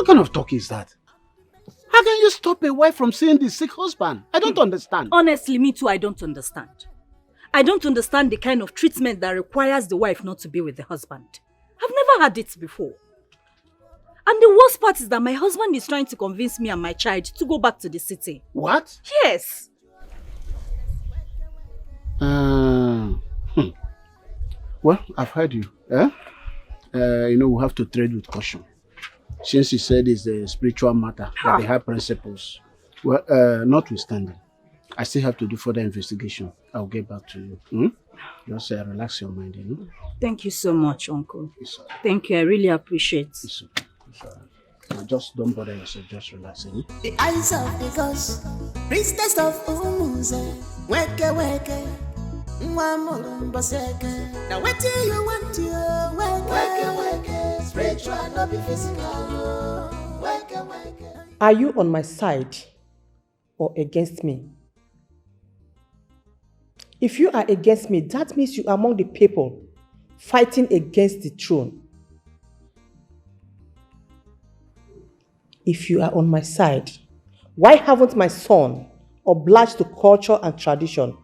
What kind of talk is that? How can you stop a wife from seeing the sick husband? I don't understand. Honestly, me too, I don't understand. I don't understand the kind of treatment that requires the wife not to be with the husband. I've never had it before. And the worst part is that my husband is trying to convince me and my child to go back to the city. What? Yes. Well, I've heard you. We have to trade with caution. Since you said it's a spiritual matter, that they have principles. Well, notwithstanding, I still have to do further investigation. I'll get back to you. Just relax your mind, Thank you so much, Uncle. Thank you. I really appreciate it. It's okay. Just don't bother yourself. Just relax. The eyes of the ghost, priestess of Umuze, weke weke, mbaseke. Now what do you want to weke weke, spiritual not be physical. Weke weke. Are you on my side or against me? If you are against me, that means you are among the people fighting against the throne. If you are on my side, why haven't my son obliged to culture and tradition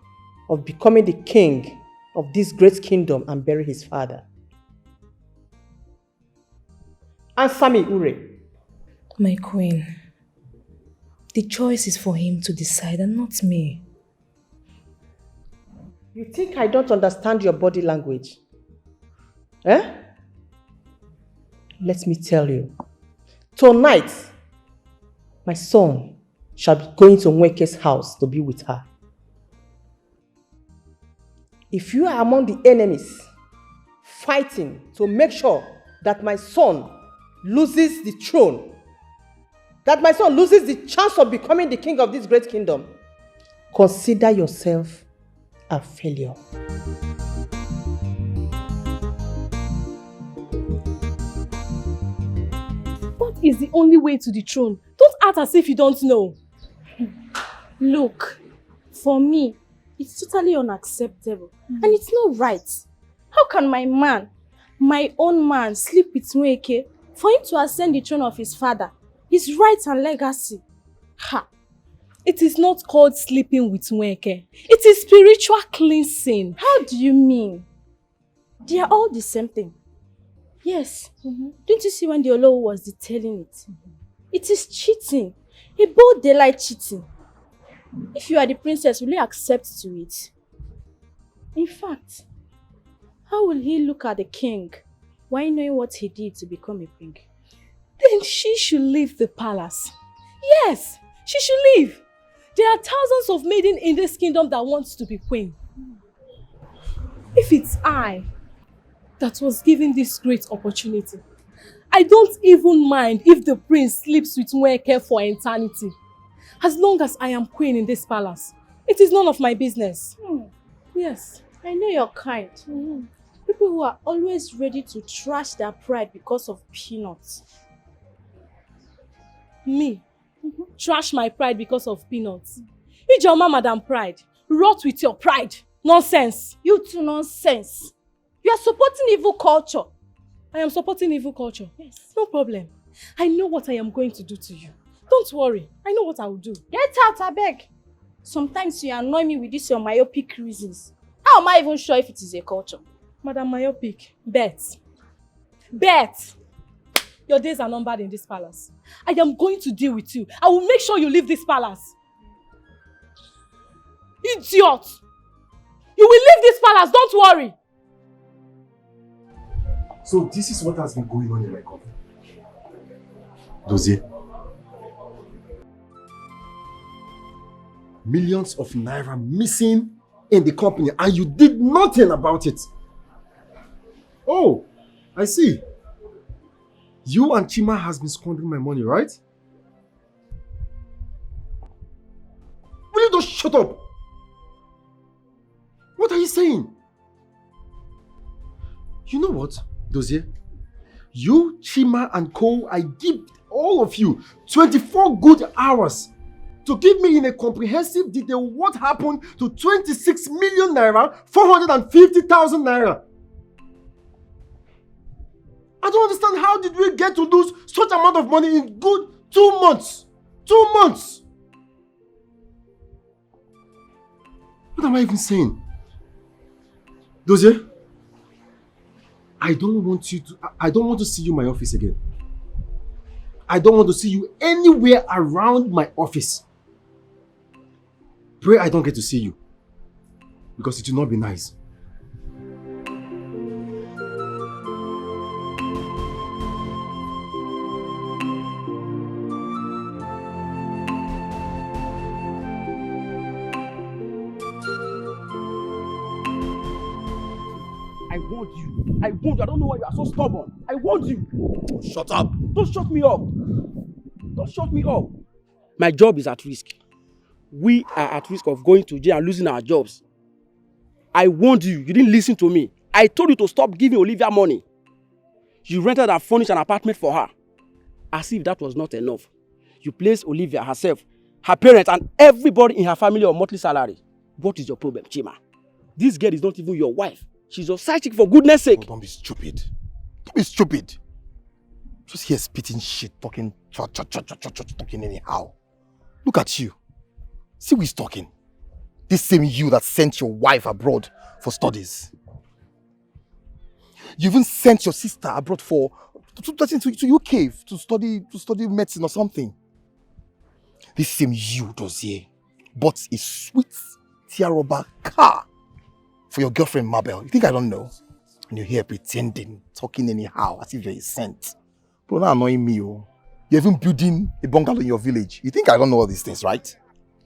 of becoming the king of this great kingdom and bury his father? Answer me, Ure. My queen, the choice is for him to decide and not me. You think I don't understand your body language? Eh? Let me tell you. Tonight, my son shall be going to Nweke's house to be with her. If you are among the enemies fighting to make sure that my son loses the throne, that my son loses the chance of becoming the king of this great kingdom, consider yourself a failure. That is the only way to the throne. Don't act as if you don't know. Look, for me, it's totally unacceptable. And it's not right. How can my man, my own man, sleep with Nweke for him to ascend the throne of his father, his rights and legacy? Ha! It is not called sleeping with Nweke. It is spiritual cleansing. How do you mean? They are all the same thing. Yes. Don't you see when the Olowo was detailing it? It is cheating. A bold daylight cheating. If you are the princess, will you accept to it? In fact, how will he look at the king while knowing what he did to become a king? Then she should leave the palace. Yes, she should leave. There are thousands of maidens in this kingdom that want to be queen. If it's I that was given this great opportunity, I don't even mind if the prince sleeps with Nweke for eternity. As long as I am queen in this palace, it is none of my business. Yes. I know you're kind. People who are always ready to trash their pride because of peanuts. Me? Trash my pride because of peanuts. Ijoma, Madam Pride. Rot with your pride. Nonsense. You too, nonsense. You are supporting evil culture. I am supporting evil culture. Yes. No problem. I know what I am going to do to you. Don't worry. I know what I will do. Get out, I beg. Sometimes you annoy me with these your myopic reasons. How am I even sure if it is a culture? Madam Myopic, bet. Bet. Your days are numbered in this palace. I am going to deal with you. I will make sure you leave this palace. Idiot! You will leave this palace, don't worry. So this is what has been going on in my company. Dozier. Millions of naira missing in the company and you did nothing about it. Oh, I see. You and Chima has been squandering my money, right? Will you just shut up? What are you saying? You know what, Dozier? You, Chima and Co, I give all of you 24 good hours to give me in a comprehensive detail what happened to 26 million naira, 450,000 naira. I don't understand, how did we get to lose such amount of money in good 2 months? 2 months! What am I even saying? Dozie, I don't want to see you in my office again. I don't want to see you anywhere around my office. Pray I don't get to see you, because it will not be nice. I want you. I want you. I don't know why you are so stubborn. I want you. Oh, shut up. Don't shut me up. Don't shut me up. My job is at risk. We are at risk of going to jail and losing our jobs. I warned you. You didn't listen to me. I told you to stop giving Olivia money. You rented and furnished an apartment for her. As if that was not enough. You placed Olivia herself, her parents, and everybody in her family on monthly salary. What is your problem, Chima? This girl is not even your wife. She's your side chick, for goodness sake. Oh, don't be stupid. Don't be stupid. Just here spitting shit, talking anyhow. Look at you. See who is talking. This same you that sent your wife abroad for studies. You even sent your sister abroad to UK to study medicine or something. This same you, Dozie, bought a sweet Tiaroba car for your girlfriend Mabel. You think I don't know? And you're here pretending, talking anyhow, as if you're a saint. Bro, not annoying me, oh. You're even building a bungalow in your village. You think I don't know all these things, right?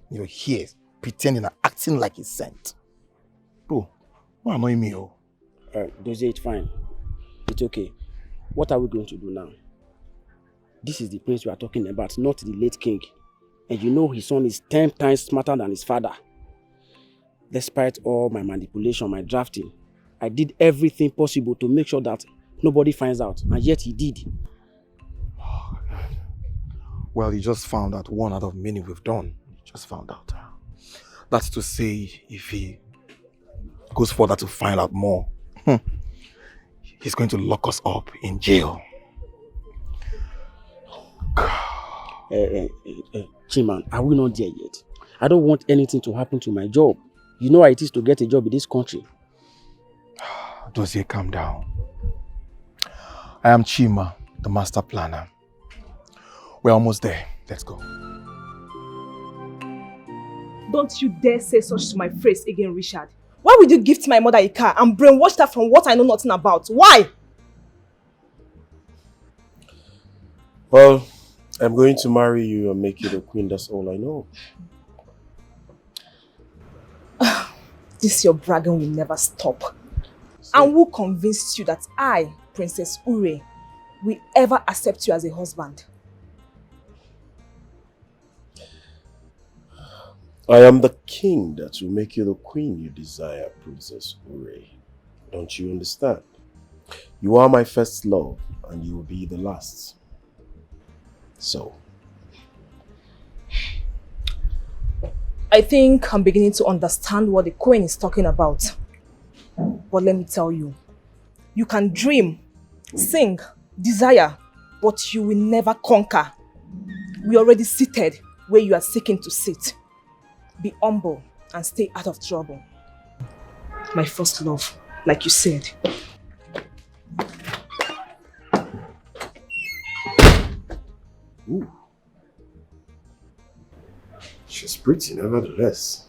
You're here pretending and acting like a saint. Bro, not annoying me, oh. Dozie, it's fine. It's okay. What are we going to do now? This is the prince we are talking about, not the late king. And you know his son is 10 times smarter than his father. Despite all my manipulation, my drafting, I did everything possible to make sure that nobody finds out, and yet he did. Oh, God. Well, you just found out one out of many we've done. You just found out. That's to say, if he goes further to find out more, he's going to lock us up in jail. Chiman, are we not there yet? I don't want anything to happen to my job. You know how it is to get a job in this country. Dozie, calm down. I am Chima, the master planner. We're almost there. Let's go. Don't you dare say such to my face again, Richard. Why would you gift my mother a car and brainwash her from what I know nothing about? Why? Well, I'm going to marry you and make you the queen, that's all I know. This your bragging will never stop. And who convinced you that I, Princess Ure, will ever accept you as a husband? I am the king that will make you the queen you desire, Princess Ure. Don't you understand? You are my first love and you will be the last. So, I think I'm beginning to understand what the queen is talking about. But let me tell you, you can dream, sing, desire, but you will never conquer. We are already seated where you are seeking to sit. Be humble and stay out of trouble. My first love, like you said. ooh. She's pretty, nevertheless.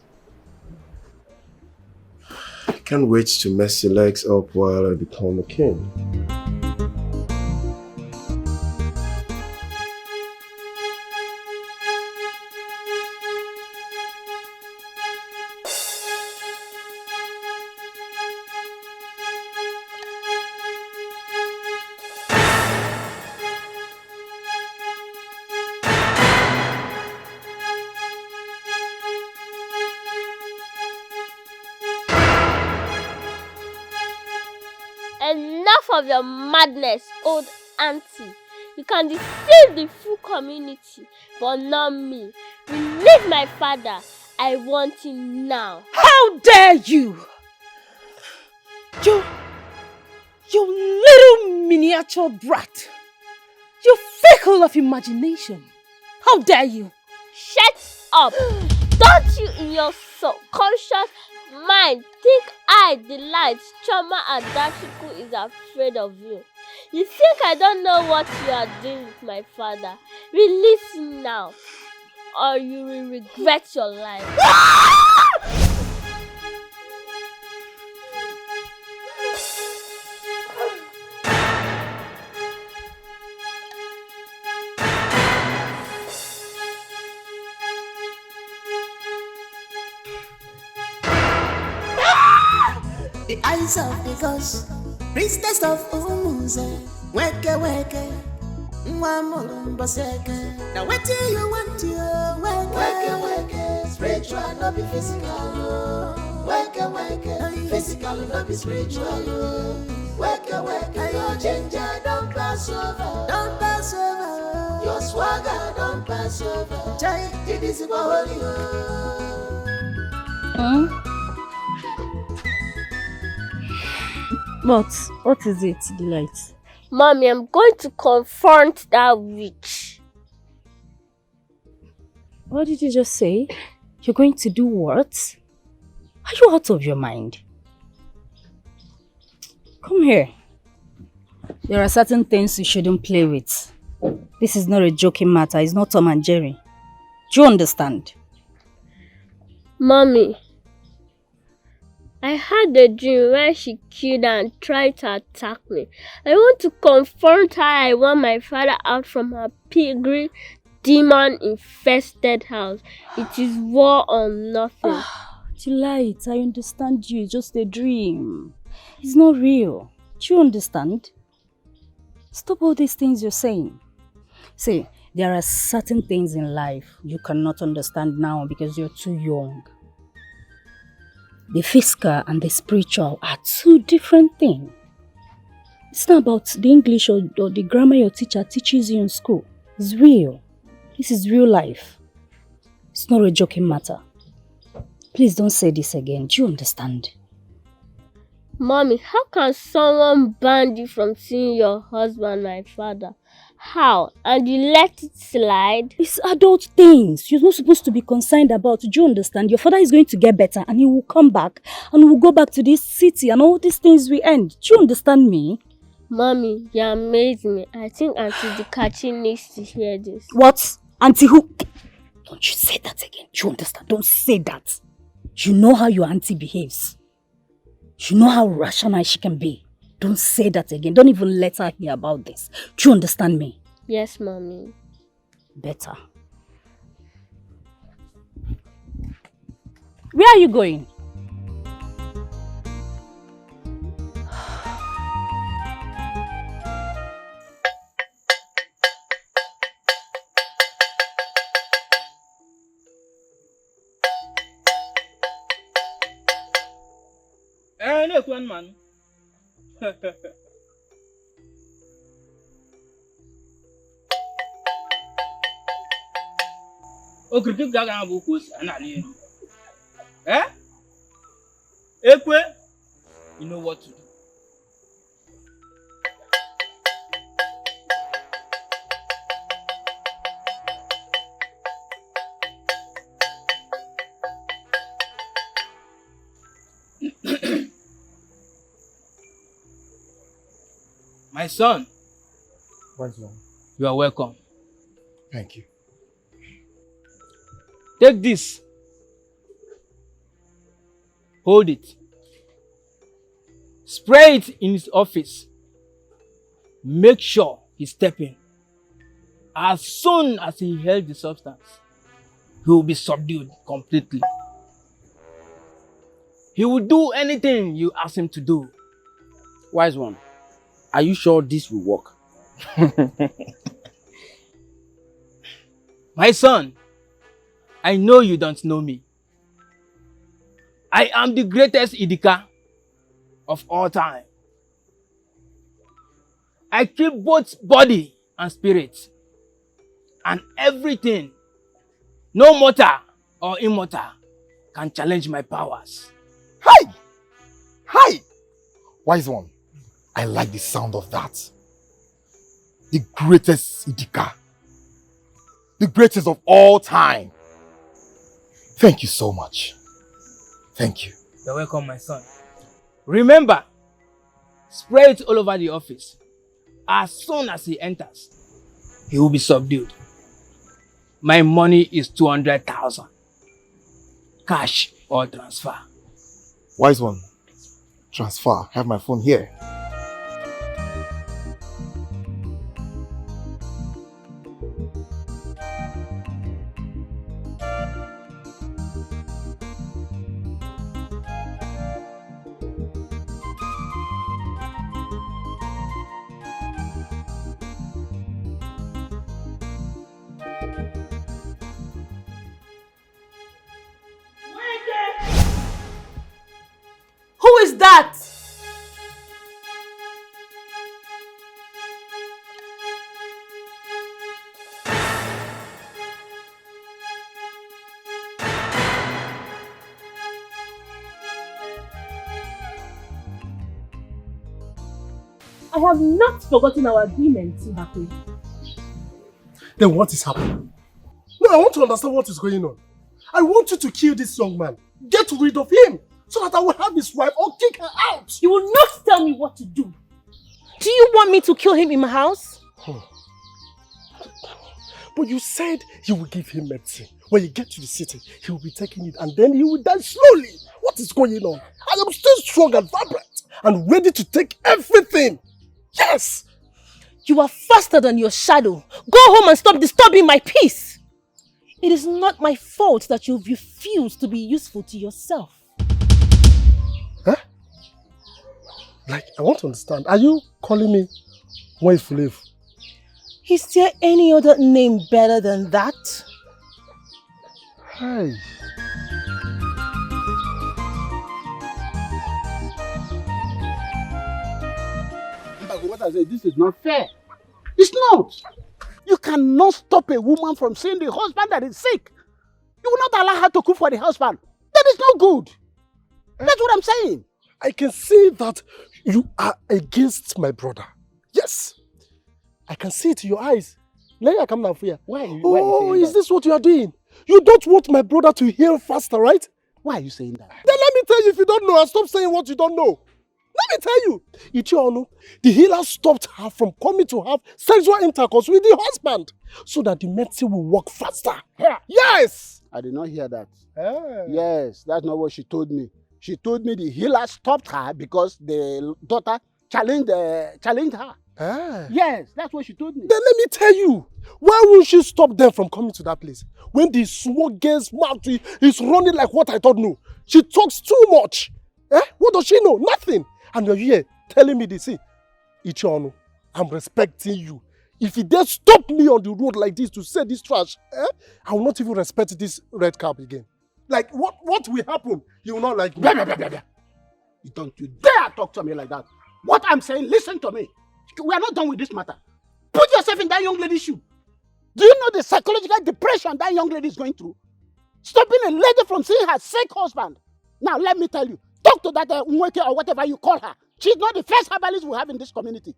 I can't wait to mess your legs up while I become the king. Enough of your madness, old auntie. You can deceive the full community, but not me. Release my father. I want him now. How dare you! You little miniature brat. You fickle of imagination. How dare you? Shut up! Don't you in your subconscious mind think I, the light, Choma Adashiku is afraid of you? You think I don't know what you are doing with my father? Release him now, or you will regret your life. The eyes of the ghost, priestess of Umuse, weke weke, mwamulumba seke. Now what do you want to weke weke, spiritual not be physical. Weke weke, physical not be spiritual. Weke weke, your ginger don't pass over, don't pass over. Your swagger don't pass over. Jai, it is holy. But what is it, Delight? Mommy, I'm going to confront that witch. What did you just say? You're going to do what? Are you out of your mind? Come here. There are certain things you shouldn't play with. This is not a joking matter. It's not Tom and Jerry. Do you understand? Mommy, I had a dream where she killed and tried to attack me. I want to confront her. I want my father out from her pigry, demon-infested house. It is war or nothing. Delight, I understand you. It's just a dream. It's not real. Do you understand? Stop all these things you're saying. See, there are certain things in life you cannot understand now because you're too young. The physical and the spiritual are two different things. It's not about the English or the grammar your teacher teaches you in school. It's real. This is real life. It's not a joking matter. Please don't say this again. Do you understand? Mommy, how can someone ban you from seeing your husband, my father? How? And you let it slide? It's adult things. You're not supposed to be concerned about. Do you understand? Your father is going to get better and he will come back and we'll go back to this city and all these things will end. Do you understand me? Mommy, you amaze me. I think Auntie Dikachi needs to hear this. What? Auntie who? Don't you say that again. Do you understand? Don't say that. You know how your auntie behaves. You know how rational she can be. Don't say that again. Don't even let her hear about this. Do you understand me? Yes, Mommy. Better. Where are you going? Look, one man. O critique gaga na beaucoup anali. Eh? Ekwe, you know what to do. My son, What's wrong? you are welcome. Thank you. Take this. Hold it. Spray it in his office. Make sure he step in. As soon as he inhales the substance, he will be subdued completely. He will do anything you ask him to do. Wise one, are you sure this will work? My son, I know you don't know me. I am the greatest Idika of all time. I keep both body and spirit and everything. No mortal or immortal can challenge my powers. Hi! Hi! Wise one, I like the sound of that. the greatest Idika. The greatest of all time. Thank you so much. Thank you. You're welcome, my son. Remember, spray it all over the office. As soon as he enters, he will be subdued. My money is 200,000. Cash or transfer. Wise one. Transfer. Have my phone here. Who is that? I have not forgotten our agreement, Mbakwe. Then what is happening? No, I want to understand what is going on. I want you to kill this young man. Get rid of him so that I will have his wife or kick her out. You will not tell me what to do. Do you want me to kill him in my house? But you said you will give him medicine. When you get to the city, he will be taking it and then he will die slowly. What is going on? I am still strong and vibrant and ready to take everything. Yes! You are faster than your shadow. Go home and stop disturbing my peace. It is not my fault that you refuse to be useful to yourself. Huh? Like, I want to understand. Are you calling me Waifulevu? Is there any other name better than that? Hi. What I say, this is not fair. It's not. You cannot stop a woman from seeing the husband that is sick. You will not allow her to cook for the husband. That is not good. That's what I'm saying. I can see that you are against my brother. Yes. I can see it in your eyes. Let me come now for you. Why are Oh, is this what you are doing? You don't want my brother to heal faster, right? Why are you saying that? Then let me tell you, if you don't know, and stop saying what you don't know. Let me tell you, Ichionu, the healer stopped her from coming to have sexual intercourse with the husband so that the medicine will work faster. Yes! I did not hear that. Ah. Yes, that's not what she told me. She told me the healer stopped her because the daughter challenged her. Ah. Yes, that's what she told me. Then let me tell you, why won't she stop them from coming to that place? When the small girl's mouth is running like what I thought no. She talks too much. Eh? What does she know? Nothing. And you're here telling me this. See, Ichionu, I'm respecting you. If you dare stop me on the road like this to say this trash, I will not even respect this red cap again. Like, what will happen? You will not like me. Blah, blah, blah, blah, blah. You don't you dare talk to me like that. What I'm saying, listen to me. We are not done with this matter. Put yourself in that young lady's shoe. Do you know the psychological depression that young lady is going through? Stopping a lady from seeing her sick husband. Now, let me tell you, talk to that Nweke or whatever you call her. She's not the first herbalist we have in this community.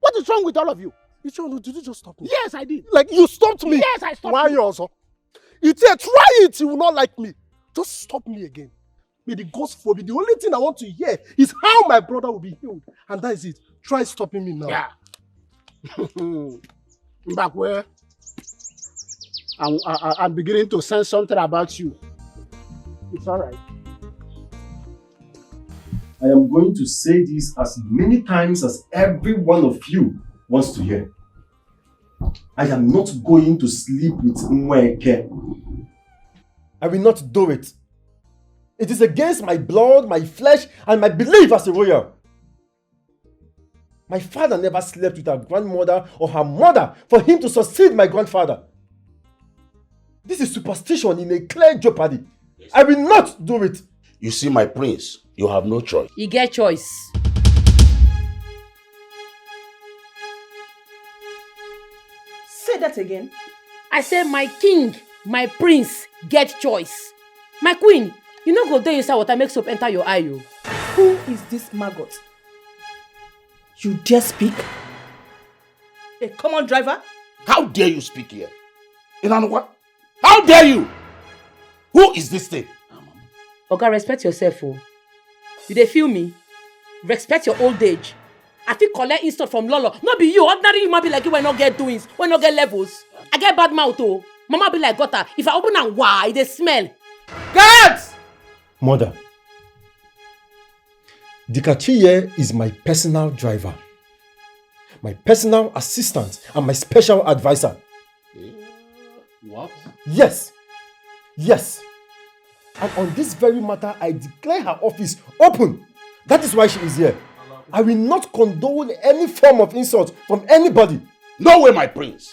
What is wrong with all of you? Ichionu, did you just stop me? Yes, I did. Like, you stopped me? Yes, I stopped Why you. also? Try it, you will not like me. Just stop me again. May the ghost forbid. The only thing I want to hear is how my brother will be healed. And that is it. Try stopping me now. Yeah. Mbakwe, I'm beginning to sense something about you. It's all right. I am going to say this as many times as every one of you wants to hear. I am not going to sleep with Nweke. I will not do it. It is against my blood, my flesh, and my belief as a royal. My father never slept with her grandmother or her mother for him to succeed my grandfather. This is superstition in a clear jeopardy. I will not do it. You see, my prince, you have no choice. You get choice. Say that again. I say my king, my prince, get choice. My queen, you no go there inside water make soap enter your eye. You. Who is this maggot? You dare speak? A common driver? How dare you speak here? Inanwa, how dare you? Who is this thing? Oga, respect yourself, oh. You dey feel me? Respect your old age. I fit collect insult from Lolo. No be you, ordinary human be like you when not get doings, when not get levels. I get bad mouth, oh. Mama be like gutter. If I open and why, they smell. Guards! Mother, Dikachi here is my personal driver, my personal assistant, and my special advisor. What? Yes. Yes. And on this very matter, I declare her office open. That is why she is here. I will not condone any form of insult from anybody. No way, my prince.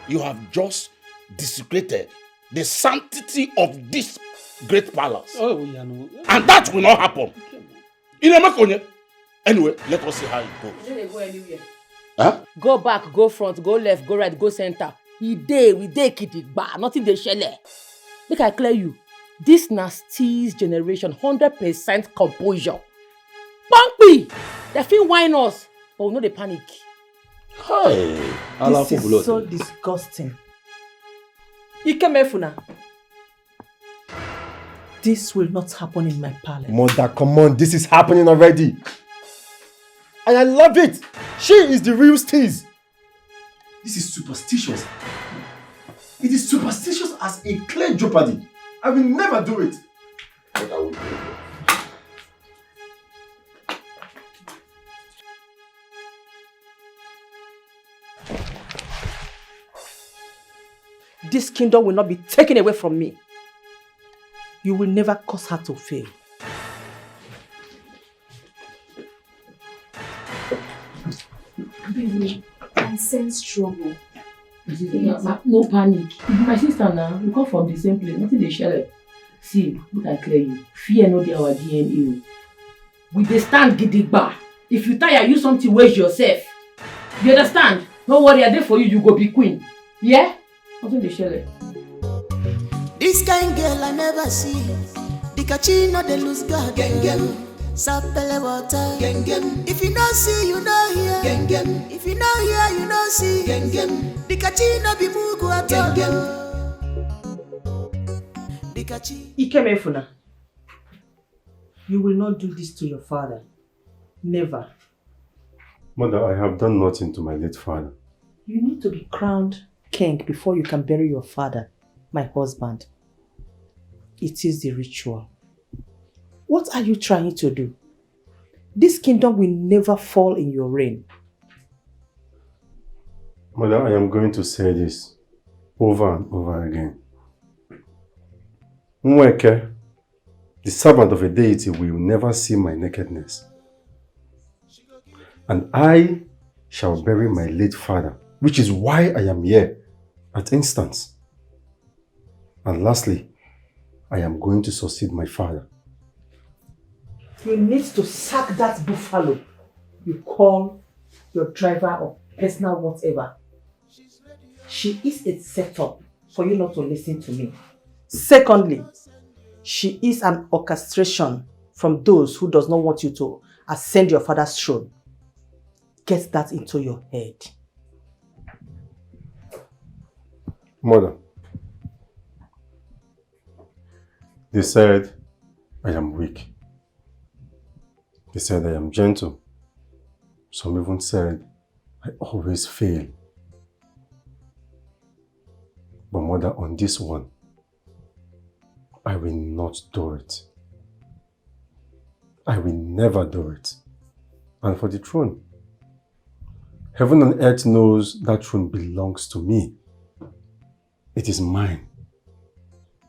You have just desecrated the sanctity of this great palace. And that will not happen. Anyway, let us see how it goes. You don't go anywhere. Huh? Go back, go front, go left, go right, go center. We dey kidigba, nothing dey shele. Make I clear you. This nasty's generation, 100% composure. Bumpy! They feel whine us, but we know they panic. Hey, this is so disgusting. Ikemefuna. This will not happen in my palace. Mother, come on, this is happening already. And I love it. She is the real steez. This is superstitious. It is superstitious as a clear jeopardy. I will never do it. But I will do it. This kingdom will not be taken away from me. You will never cause her to fail. Baby, I sense trouble. No panic. My sister now, we come from the same place. Nothing they share. See, we can clear you. Fear no dey our DNA. We dey stand gidigba. If you tire, use something waste yourself. You understand? Don't worry, I dey for you. You go be queen. Yeah? Nothing they share. This kind girl I never see. Dikachi no dey lose God. Sapele water. If you don't see, you don't hear. If you don't hear, you don't see. Dikachi no be mugu at all. Dikachi. Ikemefuna. You will not do this to your father. Never. Mother, I have done nothing to my late father. You need to be crowned king before you can bury your father, my husband. It is the ritual. What are you trying to do? This kingdom will never fall in your reign. Mother, I am going to say this over and over again. Nweke, the servant of a deity, will never see my nakedness. And I shall bury my late father, which is why I am here at instance. And lastly, I am going to succeed my father. You need to sack that buffalo you call your driver or personal whatever. She is a setup for you not to listen to me. Secondly, she is an orchestration from those who does not want you to ascend your father's throne. Get that into your head. Mother, they said I am weak. They said I am gentle. Some even said I always fail. But Mother, on this one, I will not do it. I will never do it. And for the throne, heaven and earth knows that throne belongs to me. It is mine.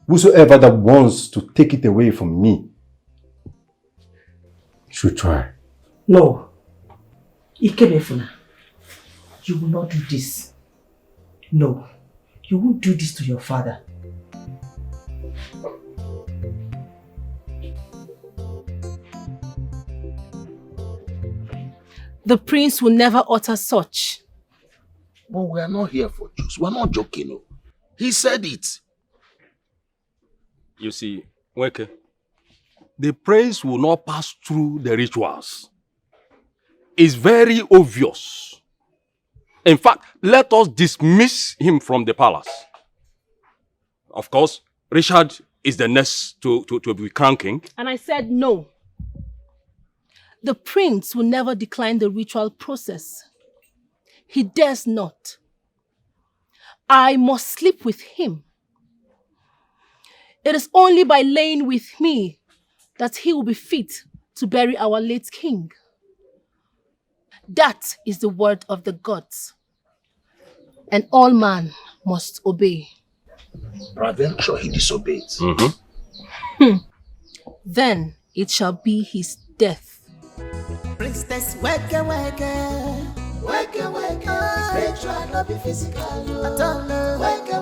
Whosoever that wants to take it away from me should try. No. Ikemefuna, you will not do this. No. You won't do this to your father. The prince will never utter such. But we are not here for jokes. We are not joking. No. He said it. You see, Weke, the prince will not pass through the rituals. It's very obvious. In fact, let us dismiss him from the palace. Of course, Richard is the next to be crowned king. And I said no. The prince will never decline the ritual process. He dares not. I must sleep with him. It is only by laying with me that he will be fit to bury our late king. That is the word of the gods. And all man must obey. Peradventure he disobeys. Then it shall be his death. Priestess, wake, wake, wake, wake. Spiritual, not be physical. At all, wake,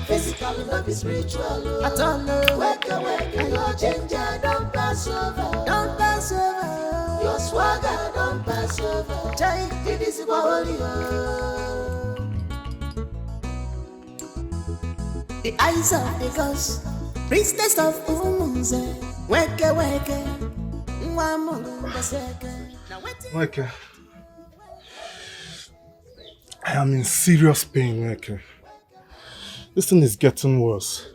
physical, not be spiritual. At all, wake. Your ginger don't pass over. Don't pass over. Your swagger don't pass over. Take it easy, the eyes of the gods, priestess of Ummunze, wake, wake. Weke, I am in serious pain, Weke. This thing is getting worse.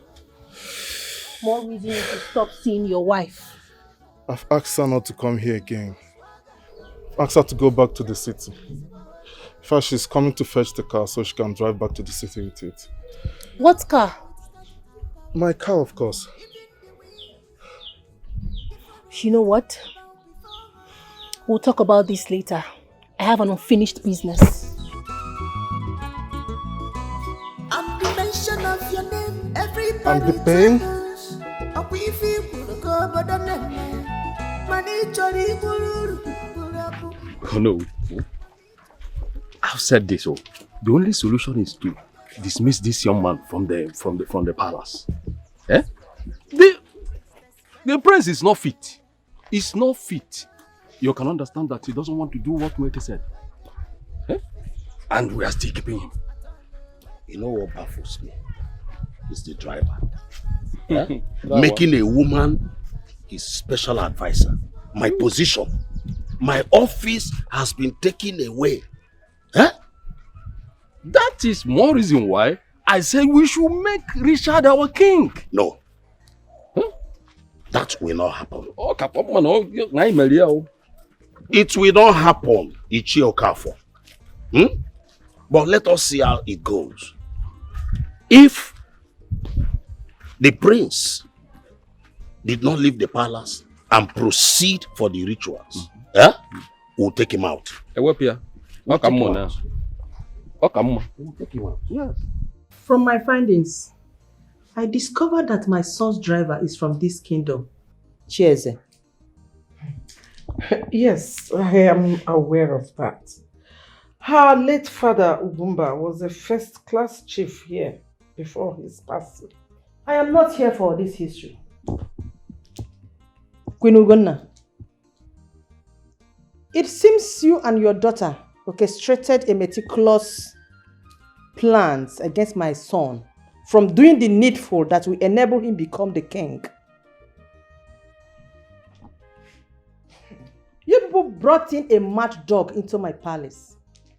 More reason to stop seeing your wife. I've asked her not to come here again. I've asked her to go back to the city. In fact, she's coming to fetch the car so she can drive back to the city with it. What car? My car, of course. You know what? We'll talk about this later. I have an unfinished business. On the mention of your name, everybody And the pain? Oh no. I've said this. Oh, the only solution is to dismiss this young man from the palace. Eh? The prince is not fit. He's not fit. You can understand that he doesn't want to do what Weke said. Eh? And we are still keeping him. You know what baffles me? It's the driver. Eh? Making a woman his special advisor. My position, my office has been taken away. Eh? That is more reason why I said we should make Richard our king. No. That will not happen. It will not happen, Ichi Okafor. But let us see how it goes. If the prince did not leave the palace and proceed for the rituals, we'll take him out. Yes. From my findings, I discovered that my son's driver is from this kingdom. Chieze. Yes, I am aware of that. Her late father, Ubumba, was a first-class chief here before his passing. I am not here for this history. Queen Ugonna, it seems you and your daughter orchestrated a meticulous plans against my son from doing the needful that will enable him become the king. You people brought in a mad dog into my palace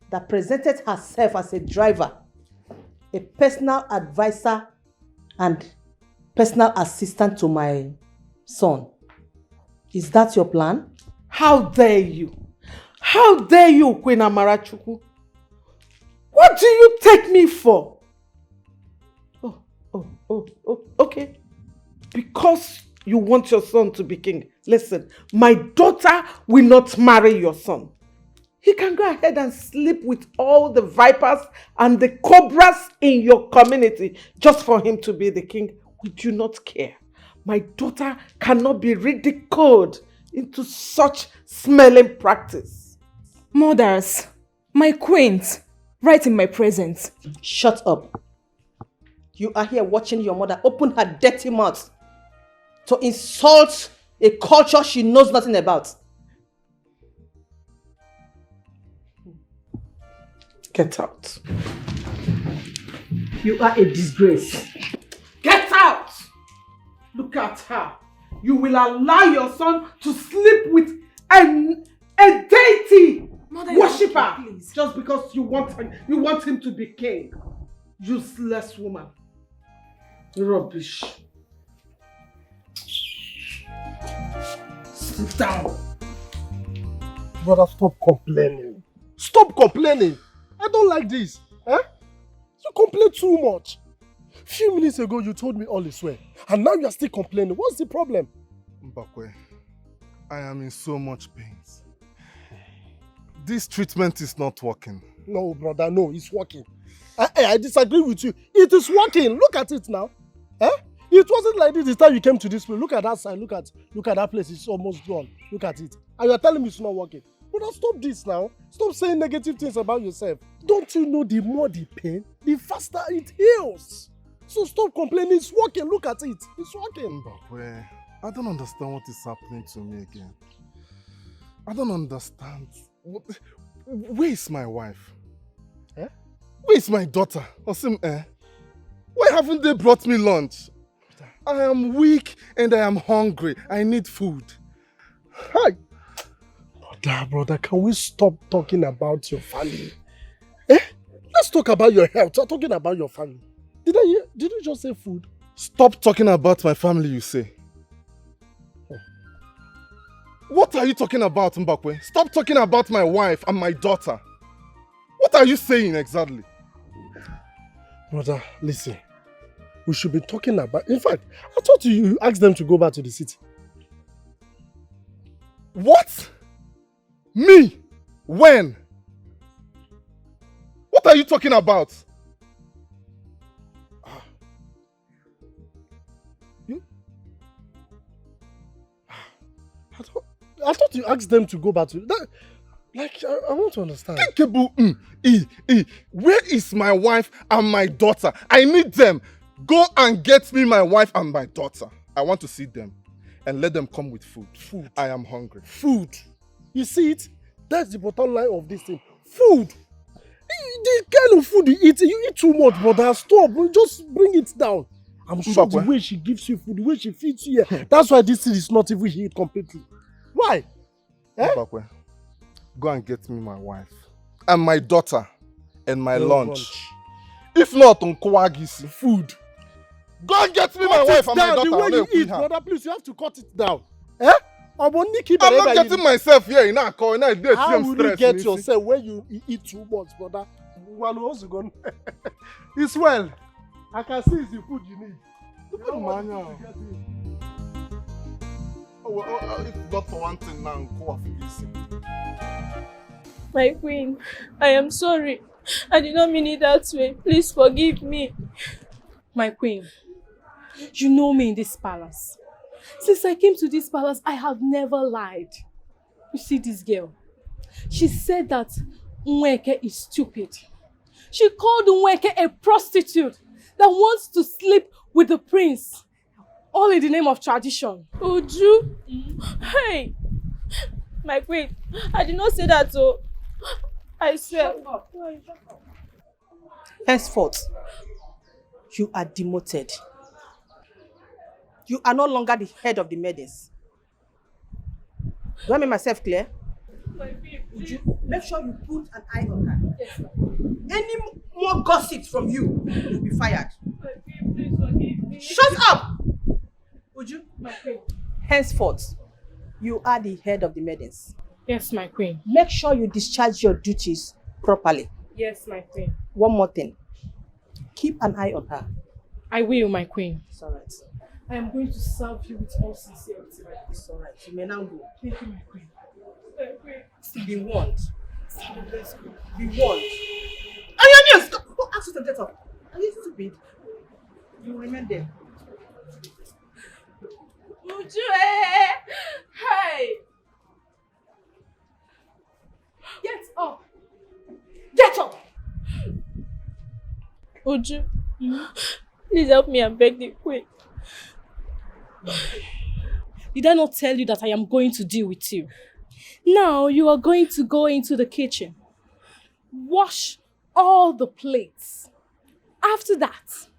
that presented herself as a driver, a personal advisor, and personal assistant to my son. Is that your plan? How dare you? How dare you, Queen Amarachukwu? What do you take me for? Okay. Because you want your son to be king. Listen, my daughter will not marry your son. He can go ahead and sleep with all the vipers and the cobras in your community just for him to be the king. We do not care. My daughter cannot be ridiculed into such smelling practice. Mothers, my queens, right in my presence. Shut up. You are here watching your mother open her dirty mouth to insult a culture she knows nothing about. Get out. You are a disgrace. Get out! Look at her. You will allow your son to sleep with a deity. Worshipper! Just because you want him to be king. Useless woman. Rubbish. Sit down. Brother, stop complaining. Stop complaining. I don't like this. Eh? You complain too much. A few minutes ago, you told me all is well. And now you are still complaining. What's the problem? Mbakwe, I am in so much pain. This treatment is not working. No, brother, no, it's working. I disagree with you. It is working. Look at it now. Eh? It wasn't like this the time you came to this place. Look at that side. Look at that place. It's almost gone. Look at it. And you are telling me it's not working. Brother, stop this now. Stop saying negative things about yourself. Don't you know the more the pain, the faster it heals? So stop complaining. It's working. Look at it. It's working. Mbakwe, I don't understand what is happening to me again. I don't understand. Where is my wife? Eh? Where is my daughter? Osim, why haven't they brought me lunch? I am weak and I am hungry. I need food. Hi. Brother, can we stop talking about your family? Eh? Let's talk about your health. We're talking about your family. Did you just say food? Stop talking about my family, you say. What are you talking about, Mbakwe? Stop talking about my wife and my daughter. What are you saying exactly? Brother, listen. We should be talking about... In fact, I thought you asked them to go back to the city. What? Me? When? What are you talking about? I thought you asked them to go back to... That, like, I want to understand. Where is my wife and my daughter? I need them. Go and get me my wife and my daughter. I want to see them. And let them come with food. Food. I am hungry. Food. You see it? That's the bottom line of this thing. Food. The kind of food you eat too much, brother. Stop. Just bring it down. I'm sure the way she gives you food, the way she feeds you here, that's why this thing is not even healed completely. Why? Eh? Mbakwe, go and get me my wife and my daughter and my lunch. If not, on Kowagisi. Food. Go and get me my wife and my daughter. The way you eat, brother, please, you have to cut it down. Eh? I'm not getting myself here. How will you get yourself when you eat too much, brother? It's well. I can see it's the food you need. If not for one thing now, go off easy. My queen, I am sorry. I did not mean it that way. Please forgive me. My queen, you know me in this palace. Since I came to this palace, I have never lied. You see this girl? She said that Nweke is stupid. She called Nweke a prostitute that wants to sleep with the prince. All in the name of tradition. Uju? Hey! My queen, I did not say that, so I swear. Shut up. Henceforth, you are demoted. You are no longer the head of the maidens. Do I make myself clear? Would you make sure you put an eye on her? Yes, any more gossip from you, you'll be fired. Please forgive me. Shut up! Would you? My queen. Henceforth, you are the head of the maidens. Yes, my queen. Make sure you discharge your duties properly. Yes, my queen. One more thing. Keep an eye on her. I will, my queen. It's alright. I am going to serve you with all sincerity. It's alright. You may now go. Thank you, my queen. Be warned. Be warned. Anya, stop! Don't ask you to get up. Are you stupid? You will remain there. Uju, hey! Get up! Get up! Uju, please help me and beg the queen. Did I not tell you that I am going to deal with you? Now you are going to go into the kitchen. Wash all the plates. After that,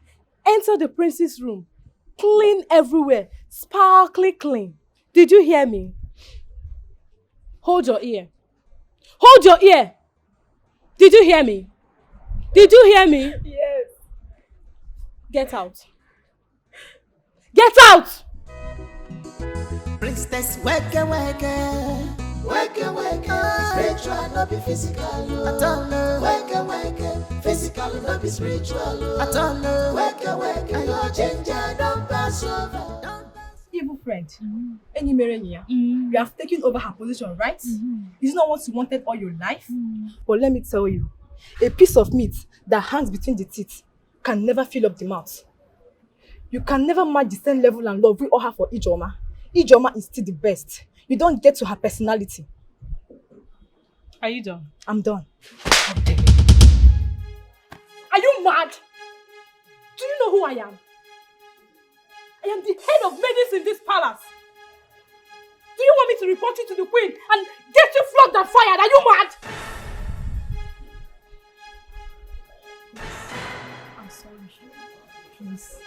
enter the prince's room. Clean everywhere. Sparkly clean. Did you hear me? Hold your ear. Hold your ear. Did you hear me? Did you hear me? Yes. Get out. Get out! Priestess, wake, wake, spiritual, no be physical. At all, wake, physical, no be spiritual. At all, wake, and your ginger don't pass over. Evil friend, any Merenia, you have taken over her position, right? Is not what you wanted all your life? But let me tell you, a piece of meat that hangs between the teeth can never fill up the mouth. You can never match the same level and love we all have for Ijoma. Ijoma is still the best. You don't get to her personality. Are you done? I'm done. Are you mad? Do you know who I am? I am the head of maidens in this palace. Do you want me to report you to the queen and get you flogged and fired? Are you mad? I'm sorry. Please.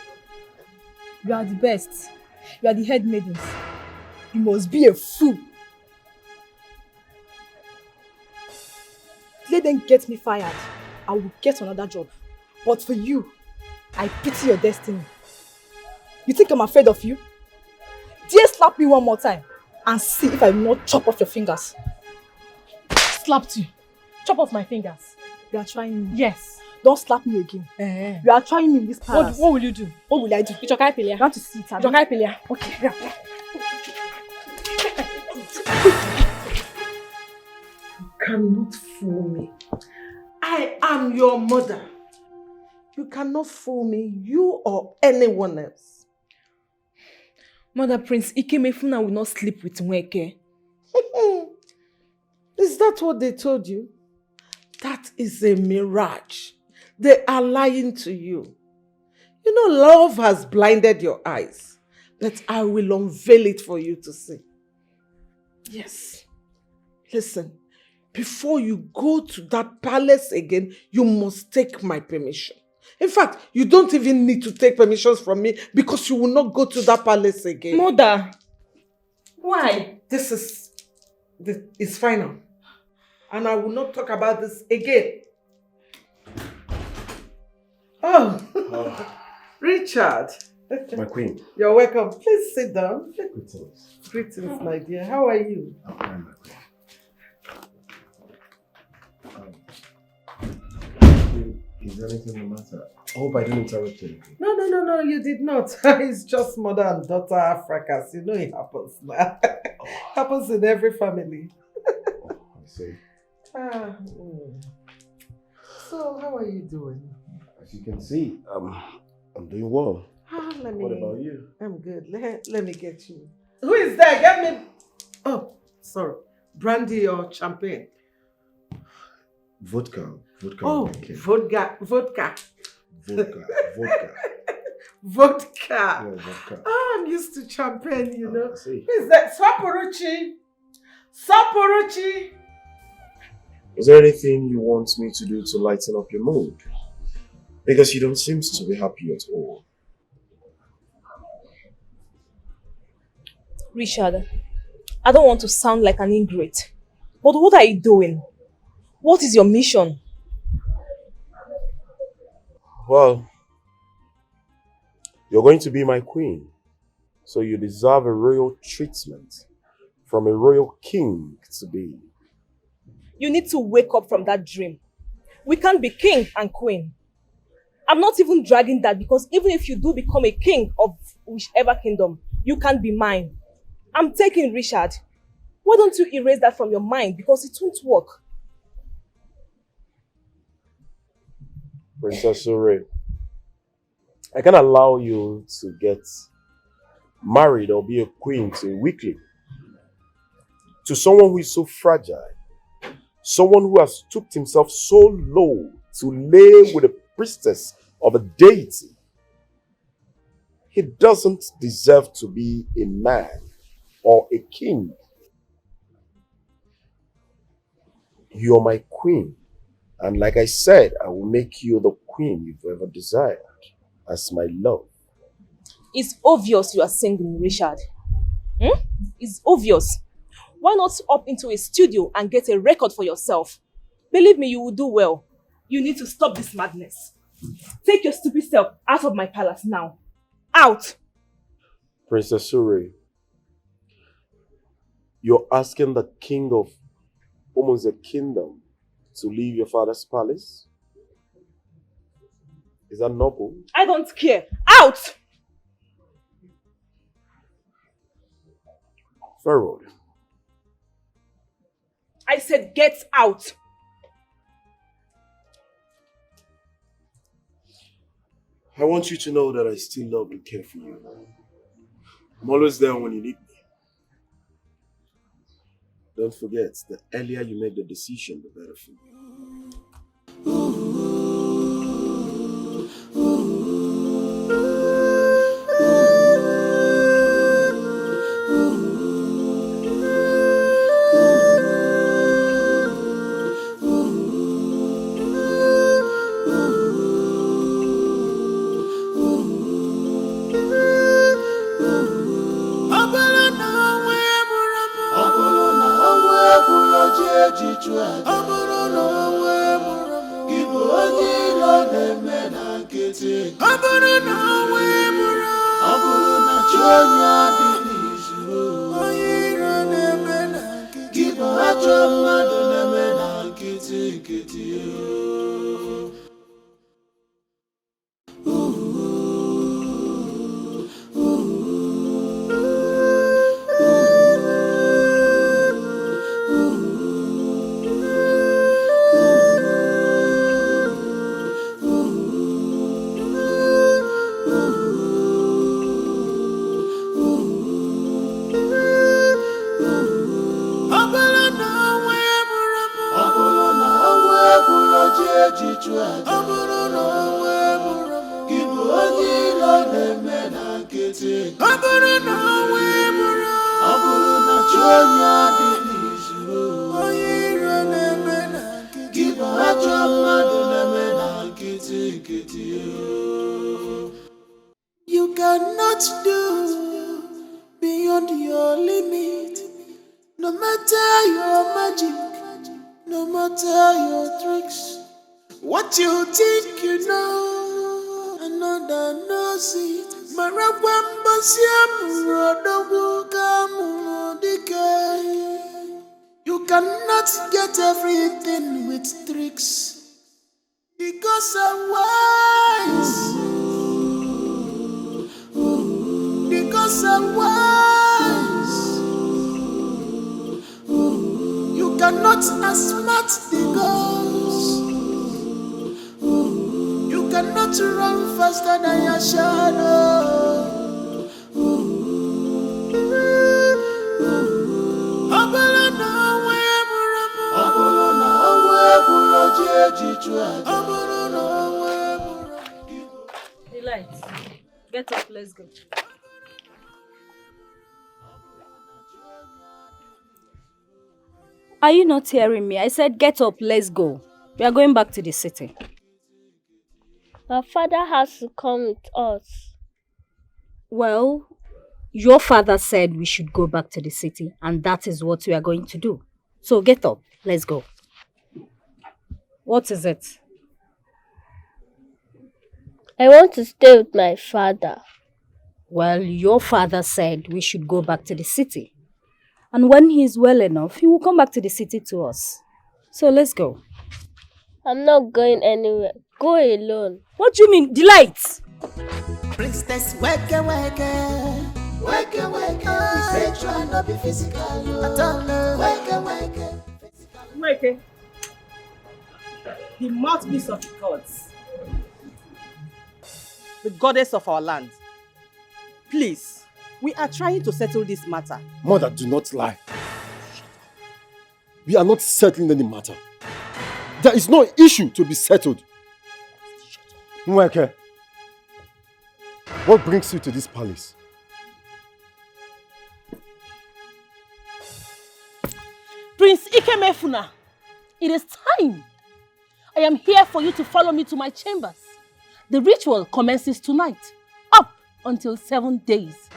You are the best. You are the head maidens. You must be a fool. Let them get me fired. I will get another job. But for you, I pity your destiny. You think I'm afraid of you? Dare slap me one more time and see if I will not chop off your fingers. Slapped you. Chop off my fingers. You are trying me. Yes. Don't slap me again. You are trying me in this palace. What will you do? What will I do? It's okay, Pelia. You want to see it? Okay, Pelia. Okay. Yeah. You cannot fool me. I am your mother. You cannot fool me, you or anyone else. Mother Prince, Ikemefuna will not sleep with Nweke. Is that what they told you? That is a mirage. They are lying to you. You know, love has blinded your eyes, but I will unveil it for you to see. Yes. Listen, before you go to that palace again, you must take my permission. In fact, you don't even need to take permissions from me because you will not go to that palace again. Mother, why? This is final. And I will not talk about this again. Oh, Richard. My queen. You're welcome. Please sit down. Greetings. Greetings, my dear. How are you? I'm fine, my queen. Is there anything the matter? I hope I didn't interrupt you. No, you did not. It's just mother and daughter fracas. You know it happens now. Happens in every family. I see. So, how are you doing? As you can see, I'm doing well. What about you? I'm good. Let me get you. Who is there? Get me. Oh, sorry. Brandy or champagne? Vodka. Oh, vodka. Vodka. Vodka. Yeah, vodka. Oh, I'm used to champagne, you know. I see. Who is that? Saporuchi. Saporuchi. Is there anything you want me to do to lighten up your mood? Because you don't seem to be happy at all. Richard, I don't want to sound like an ingrate, but what are you doing? What is your mission? Well, you're going to be my queen, so you deserve a royal treatment from a royal king to be. You need to wake up from that dream. We can't be king and queen. I'm not even dragging that because even if you do become a king of whichever kingdom, you can't be mine. I'm taking Richard. Why don't you erase that from your mind because it won't work? Princess Ure, I can't allow you to get married or be a queen to a weakling. To someone who is so fragile. Someone who has stooped himself so low to lay with a priestess of a deity. He doesn't deserve to be a man or a king. You're my queen. And like I said, I will make you the queen you've ever desired as my love. It's obvious you are single, Richard. It's obvious. Why not up into a studio and get a record for yourself? Believe me, you will do well. You need to stop this madness. Take your stupid self out of my palace now. Out! Princess Sure, you're asking the king of almost a kingdom to leave your father's palace? Is that noble? I don't care. Out! Pharaoh. I said get out. I want you to know that I still love and care for you. I'm always there when you need me. Don't forget, the earlier you make the decision, the better for you. You cannot do beyond your limit. No matter your magic, no matter your tricks. What you think you know, another knows it. You cannot get everything with tricks, because I'm wise. Because I'm wise. You cannot outsmart the ghost. You cannot run faster than your shadow. Delight, get up, let's go. Are you not hearing me? I said get up, let's go. We are going back to the city. My father has to come with us. Well, your father said we should go back to the city, and that is what we are going to do. So get up, let's go. What is it? I want to stay with my father. Well, your father said we should go back to the city. And when he is well enough, he will come back to the city to us. So let's go. I'm not going anywhere. Go alone. What do you mean? Delight! Priestess, wake, wake, wake, wake. Spiritual, not be physical. At all, wake, wake. Wake. The mouthpiece of the gods. The goddess of our land. Please, we are trying to settle this matter. Mother, do not lie. We are not settling any matter. There is no issue to be settled. Nweke, what brings you to this palace? Prince Ikemefuna, it is time. I am here for you to follow me to my chambers. The ritual commences tonight, up until 7 days.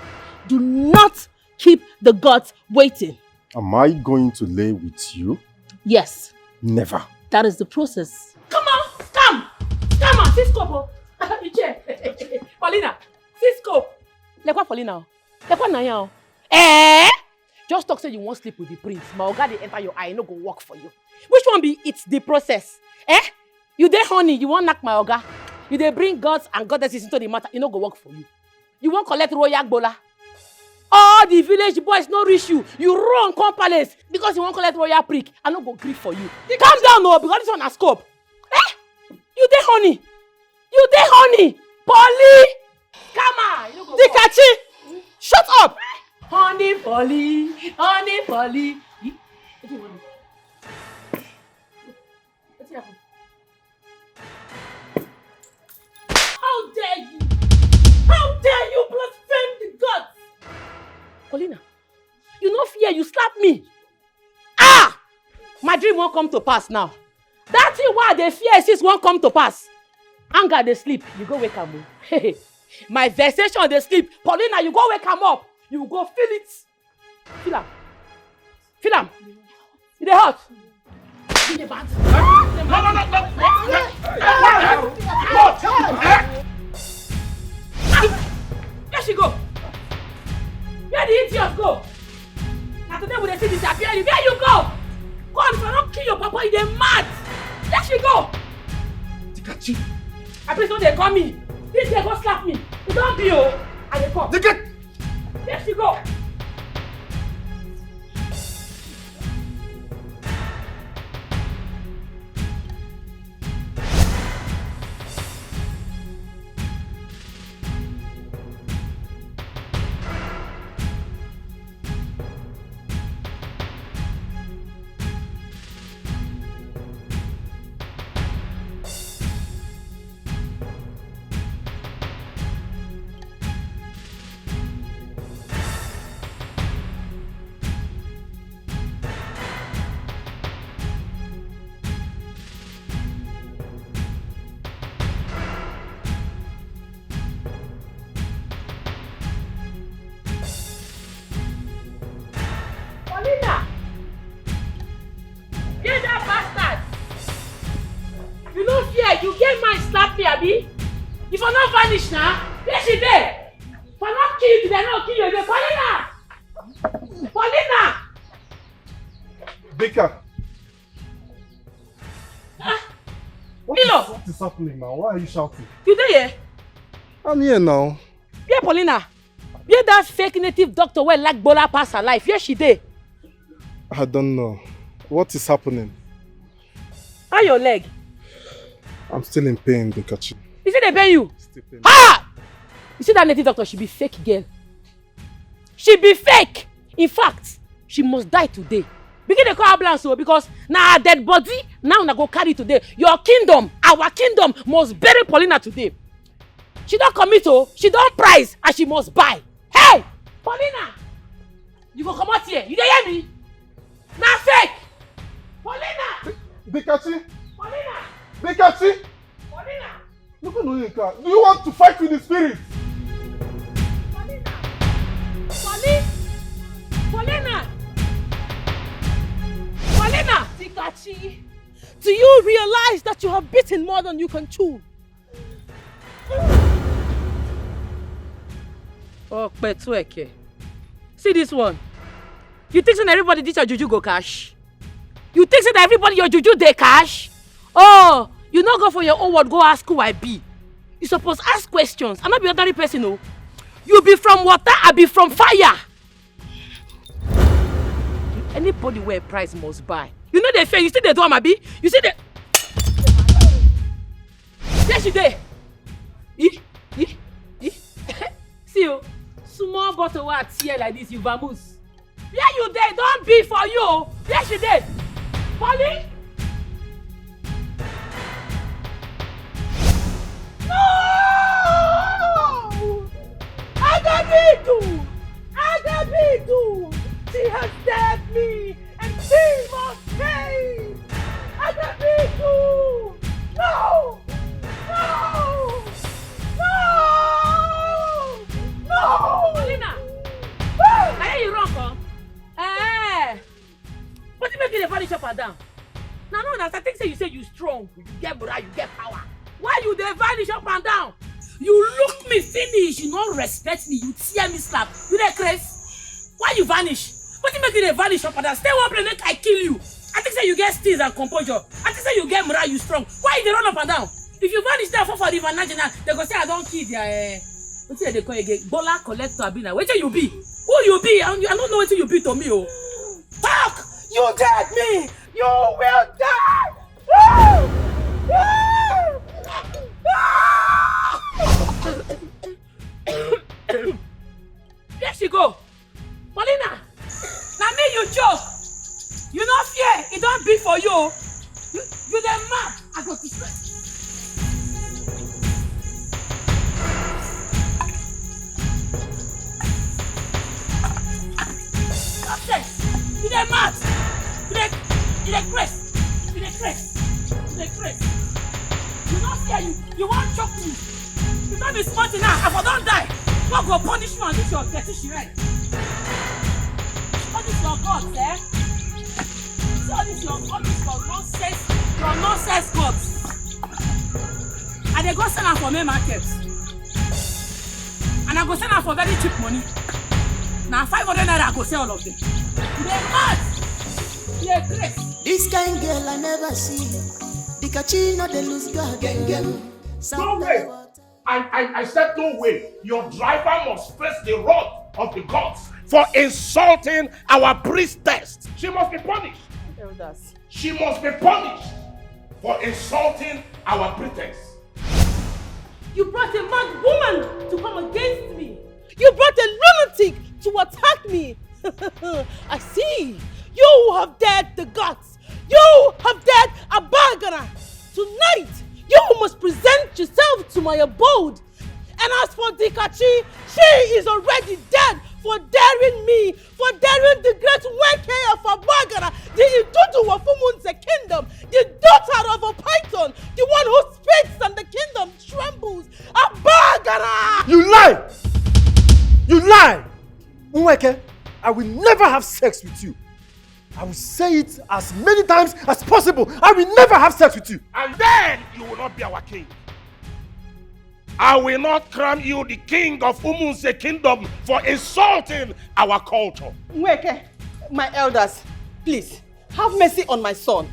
Do not keep the gods waiting. Am I going to lay with you? Yes, Never. that is the process. Come on, come on, see scope. Paulina, see scope. Like what, Paulina? Like what now? Eh? Just talk say you won't sleep with the prince. My oga dey enter your eye, no go work for you. Which one be it's the process? Eh? You dey honey, you won't knock my oga. You dey bring gods and goddesses into the matter, it no go work for you. You won't collect royal bola. All the village boys no reach you. You run come palace because you won't collect royal prick. I no go grief for you. Calm down, no, because this one has scope. Eh? You dey honey. You dey honey. Polly! Come on. You no go Dikachi! Shut up! Honey, Polly. Honey, Polly. What do you want? What's happening? How dare you? How dare you blaspheme the gods? Paulina, you no fear, you slap me. Ah! My dream won't come to pass now. That thing why they fear sis won't come to pass. Anger they sleep, you go wake am up. My vexation they sleep. Paulina, you go wake am up. You go feel it. Feel am. Feel am. It dey hot. Give me back. Where she go? Where the idiot go? Now today we dey see disappear. Where you go? God, if I don't kill your papa, you dey mad. Where she go? Dikachi. I please don't they call me. This girl go slap me. You don't be oh. I dey come. Where she go? Abi? If I not vanish now, where she there? If I not kill you, did I not kill you? Paulina! Paulina! Baker. Milo! What is happening now? Why are you shouting? You there here? I'm here now. Where Paulina? Where that fake native doctor where like Bola pass her life? Where she there? I don't know. What is happening? How your leg? I'm still in pain, Dikachi. You see they pay you? Still pain. Ah! You see that native doctor? She be fake girl. She be fake! In fact, she must die today. Begin to call ambulance because now her dead body, now na go carry today. Your kingdom, our kingdom must bury Paulina today. She don't commit oh, she don't price and she must buy. Hey! Paulina! You go come out here. You dey hear me? Na fake! Paulina! Dikachi! Paulina! Dikachi! Paulina! Look at Noyinka. Do you want to fight with the spirit? Paulina! Paulina! Paulina! Paulina! Dikachi, do you realize that you have bitten more than you can chew? Oh, Petweke. See this one. You think that everybody this your juju go cash? You think that everybody your juju they cash? Oh, you not go for your own word, go ask who I be. You supposed ask questions. I'm not be ordinary person, no. You be from water, I be from fire. Anybody where price must buy. You know they fair, you see they do Amabi? You see they... There she there. See you. Small bottle of tea like this, you vamoose. Yeah, you there, don't be for you. There she there. Polly? No! Agabidu! Agabidu! She has stabbed me and she must pay! Agabidu! No! No! No! No! Paulina! I hear you wrong, huh? Eh! strong, you get bra, you get power. Why you dey vanish up and down? You look me finish, you don't respect me, you tear me slap. You dey crazy? Why you vanish? What you make you dey vanish up and down? Stay one place, make I kill you. I think say you get steeze and composure. I think say you get morale, you strong. Why you dey run up and down? If you vanish there for river national, they go say I don't kill their what's it they call again? Bola collector Abina. Wetin you be? Who you be? I don't know wetin you be to me, oh. Talk! You dead me! You will die! There she go. Paulina, now me you choke. You no fear, it don't be for you. You the mad. I got to say. You the mad. You the crest. You the crest. You the crest. You no fear you won't choke me. You don't be smart enough. If I don't die, God go punish you and this your dirty shit. Punish your God, eh? All this your nonsense gods. And they go sell them for main markets. And I go sell them for very cheap money. Now 500 naira I go sell all of them. They're mad. They're crazy. This kind girl I never see. The cachino they lose God. No way. I said no way. Your driver must face the wrath of the gods for insulting our priestess. She must be punished. Elders. She must be punished for insulting our priestess. You brought a mad woman to come against me. You brought a lunatic to attack me. I see. You have dared the gods. You have dared a bargainer. Tonight, you must present yourself to my abode. And as for Dikachi, she is already dead for daring me, for daring the great Weke of Abagana, the Idudu of Umunze kingdom, the daughter of a python, the one who speaks and the kingdom trembles. Abagana! You lie! You lie! Nweke, I will never have sex with you. I will say it as many times as possible. I will never have sex with you. And then you will not be our king. I will not crown you the king of Umunse kingdom for insulting our culture. Nweke, my elders, please, have mercy on my son.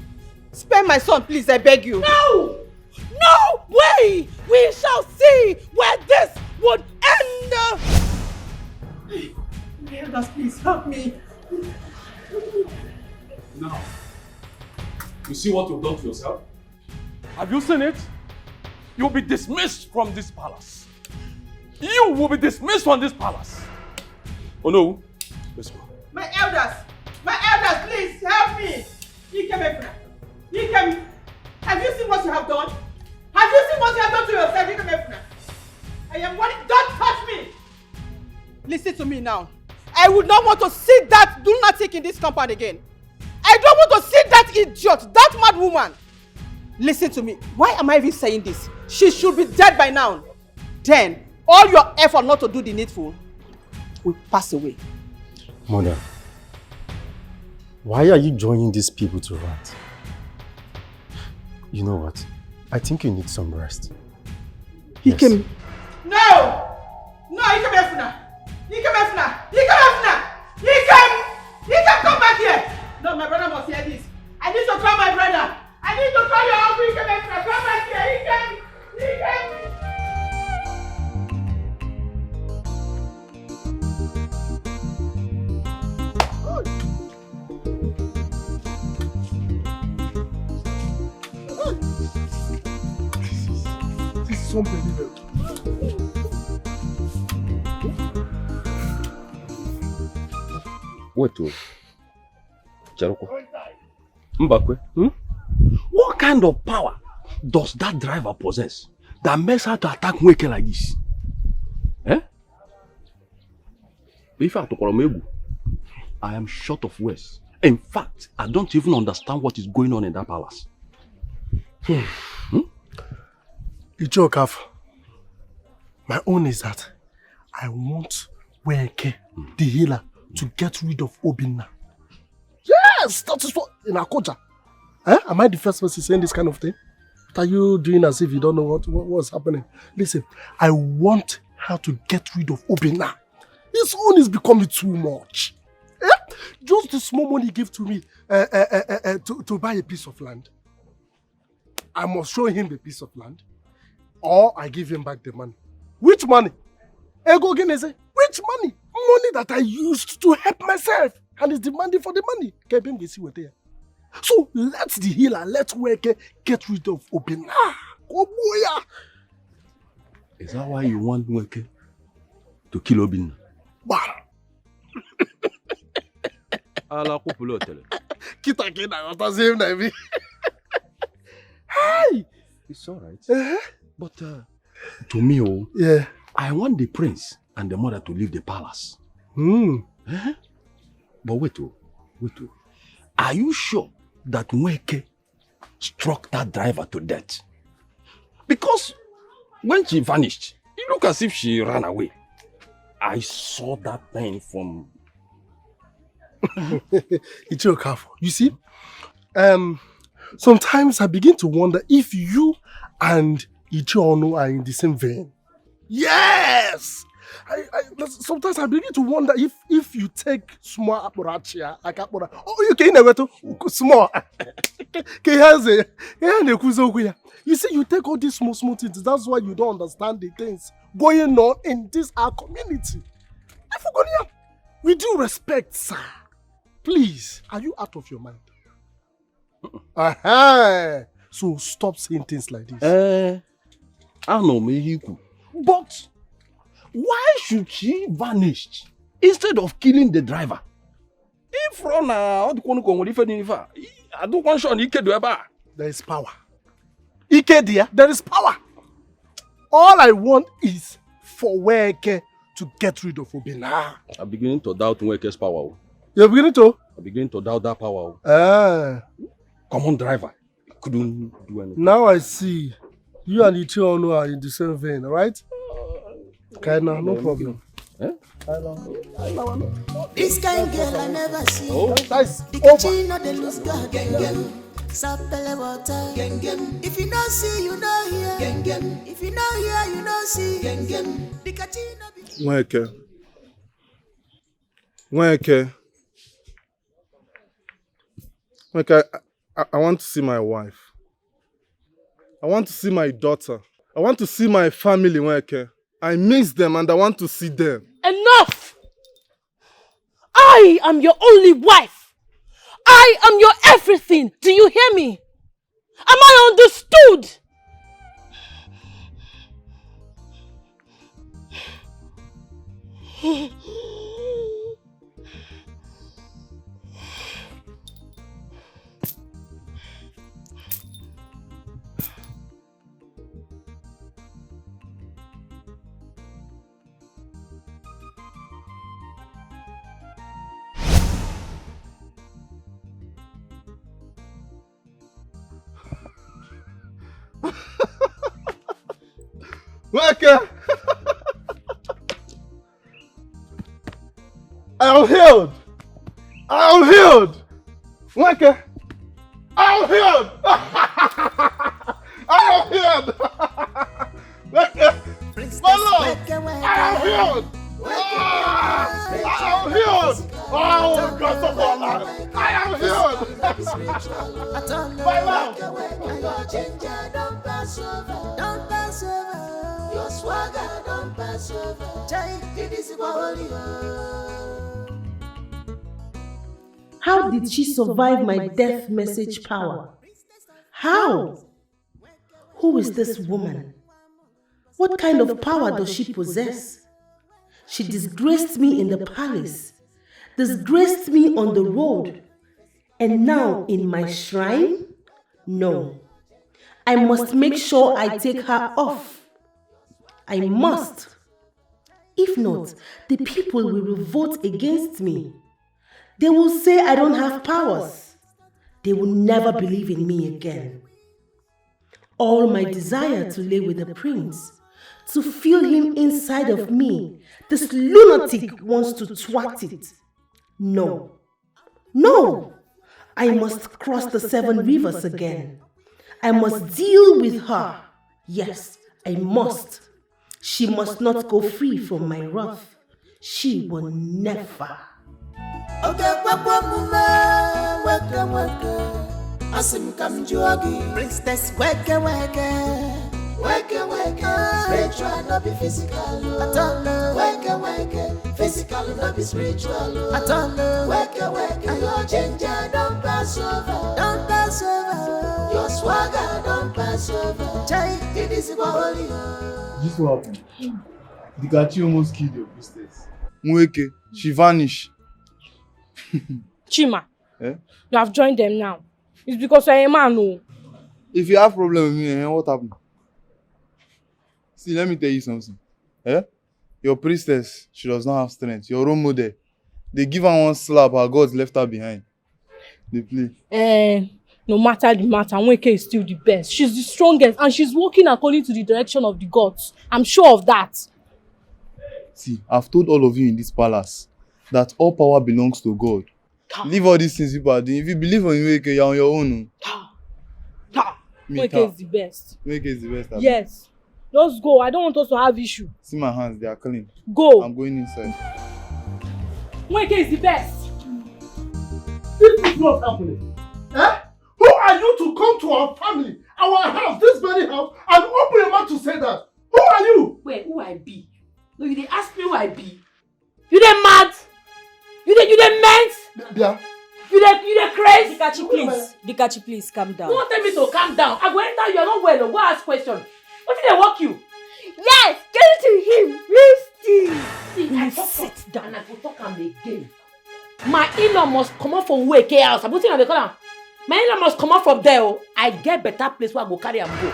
Spare my son, please, I beg you. No! No way! We shall see where this would end! My elders, please, help me. Now, you see what you've done to yourself? Have you seen it? You'll be dismissed from this palace. You will be dismissed from this palace. Oh no, let's go. My elders, please, help me. Have you seen what you have done? Have you seen what you have done to yourself? I am worried. Don't touch me. Listen to me now. I would not want to see that lunatic in this compound again. I don't want to see that idiot, that mad woman. Listen to me. Why am I even saying this? She should be dead by now. Then, all your effort not to do the needful will pass away. Mother, why are you joining these people to rant? You know what? I think you need some rest. He came. No! No, he came here. He came, come back here! No, my brother must hear this. I need to call my brother. I need to call your uncle. He came, come back here. He came. This is unbelievable. Wait, Cheroko. Mbakwe, what kind of power does that driver possess that makes her to attack Nweke like this? If I I am short of words. In fact, I don't even understand what is going on in that palace. Ichokaf, my own is that I want Weke, the healer, to get rid of Obinna. Yes, that is what in our culture. Am I the first person saying this kind of thing? What are you doing as if you don't know what's happening? Listen, I want her to get rid of Obina. His own is becoming too much. Just the small money he gave to me to buy a piece of land. I must show him the piece of land, or I give him back the money. Which money? Ego Genese. Which money? Money that I used to help myself, and is demanding for the money. So let the healer, let Weke get rid of Obina. Oh boy! Is that why you want Weke to kill Obina? Ala kupulo tele. Kita kena wata same na me. Hi. It's all right. But to me, yeah, I want the prince and the mother to leave the palace. But wait. Are you sure that Nweke struck that driver to death? Because when she vanished, it looked as if she ran away. I saw that thing from... It's your careful. You see, sometimes I begin to wonder if you and Ichiono are in the same vein. Yes! Sometimes I begin to wonder if you take small apurachia, like apura. Oh, you can never to small. You see, you take all these small things. That's why you don't understand the things going on in this our community. With due respect, sir. Please, are you out of your mind? So stop saying things like this. I know me, but why should she vanish instead of killing the driver? If there is power. There is power. All I want is for Weke to get rid of Obina. I'm beginning to doubt Weke's power. You're beginning to? I'm beginning to doubt that power. Common driver couldn't do anything. Now I see. You and Ichiono are in the same vein, right? Kinda, no problem. This kind of girl I never see. Oh, nice. The Kachino they lose God. Sapele water. If you don't see, you don't hear. If you don't hear, you don't see. The Kachino Weke, I want to see my wife. I want to see my daughter. I want to see my family, Weke. I miss them and I want to see them. Enough! I am your only wife. I am your everything. Do you hear me? Am I understood? Weke! I am healed! I am healed! Weke! I am healed! I am healed! Weke! My Lord! I am healed! I am healed! Oh, God, stop all that! I am healed! My Lord! Don't pass over. Don't pass over. Your swagger don't pass over. It is How did she survive my death message power? How? Who is this woman? What kind of power does she possess? She disgraced me in the palace, disgraced me on the road, and now in my shrine? No. I must make sure I take her off. I must. If not, the people will revolt against me. They will say I don't have powers. They will never believe in me again. All my desire to lay with the prince, to feel him inside of me, this lunatic wants to twat it. No. No! I must cross the 7 rivers again. I must deal with her. Yes, I must. She must not go free from my wrath. She will never. Asim kam jogi, priestess weke spiritual no be physical. Weke physical no be spiritual. Weke your ginger don't pass over, your swagger don't pass over. Chai, it is holy. This what happened. The Gachi almost killed your priestess. Mweke, she vanished. Chima, Eh? you have joined them now. It's because I am a man. No. If you have problem with me, what happened? See, let me tell you something. Eh? Your priestess, she does not have strength. Your role model, they give her one slap, her gods left her behind. They play. No matter the matter, Nweke is still the best. She's the strongest and she's working according to the direction of the gods. I'm sure of that. See, I've told all of you in this palace that all power belongs to God. Leave all these things people are doing. If you believe in Nweke, you're on your own. Nweke is the best. Nweke is the best. Yes. Just go. I don't want us to have issue. See my hands, they are clean. Go. I'm going inside. Nweke is the best. This is what's happening. Eh? Who are you to come to our family, our house, this very house, and open your mouth to say that? Who are you? Wait, who I be? No, you dey ask me who I be. You dey mad? You dey ment? Yeah. You dey crazy? Dikachi, please calm down. Don't tell me to calm down. I go enter you, I don't well. Go ask question. What did they walk you? Yes, give it to him. Please. See, I sit down and I go talk am again. My in-law must come out from Nweke house. I'm putting on the corner. My in-law must come out from there. I get better place where I go carry am go.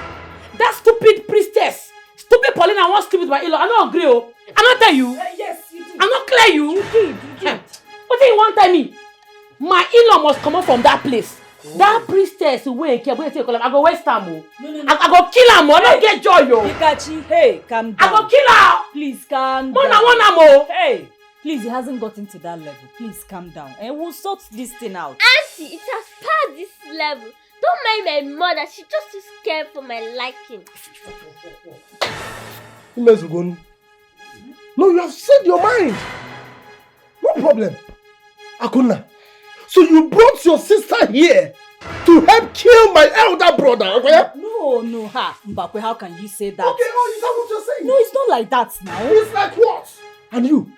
That stupid priestess, stupid Paulina, I want to sleep with my in-law. I don't agree. I don't tell you. Yes, you did. I don't clear you. You did. What do you want to tell me? My in-law must come out from that place. Oh. That priestess Nweke, I go waste time. No. I go kill her. I don't get joy. Dikachi, hey, calm down. I go kill her. Please calm down. One. Hey. Please, it hasn't gotten to that level. Please calm down. And we'll sort this thing out. Auntie, it has passed this level. Don't mind my mother. She's just too scared for my liking. Immerse, no, you have said your mind. No problem. Akuna, so you brought your sister here to help kill my elder brother, okay? No, Mbakwe, how can you say that? Okay, oh, is that what you're saying? No, it's not like that now. It's like what? And you,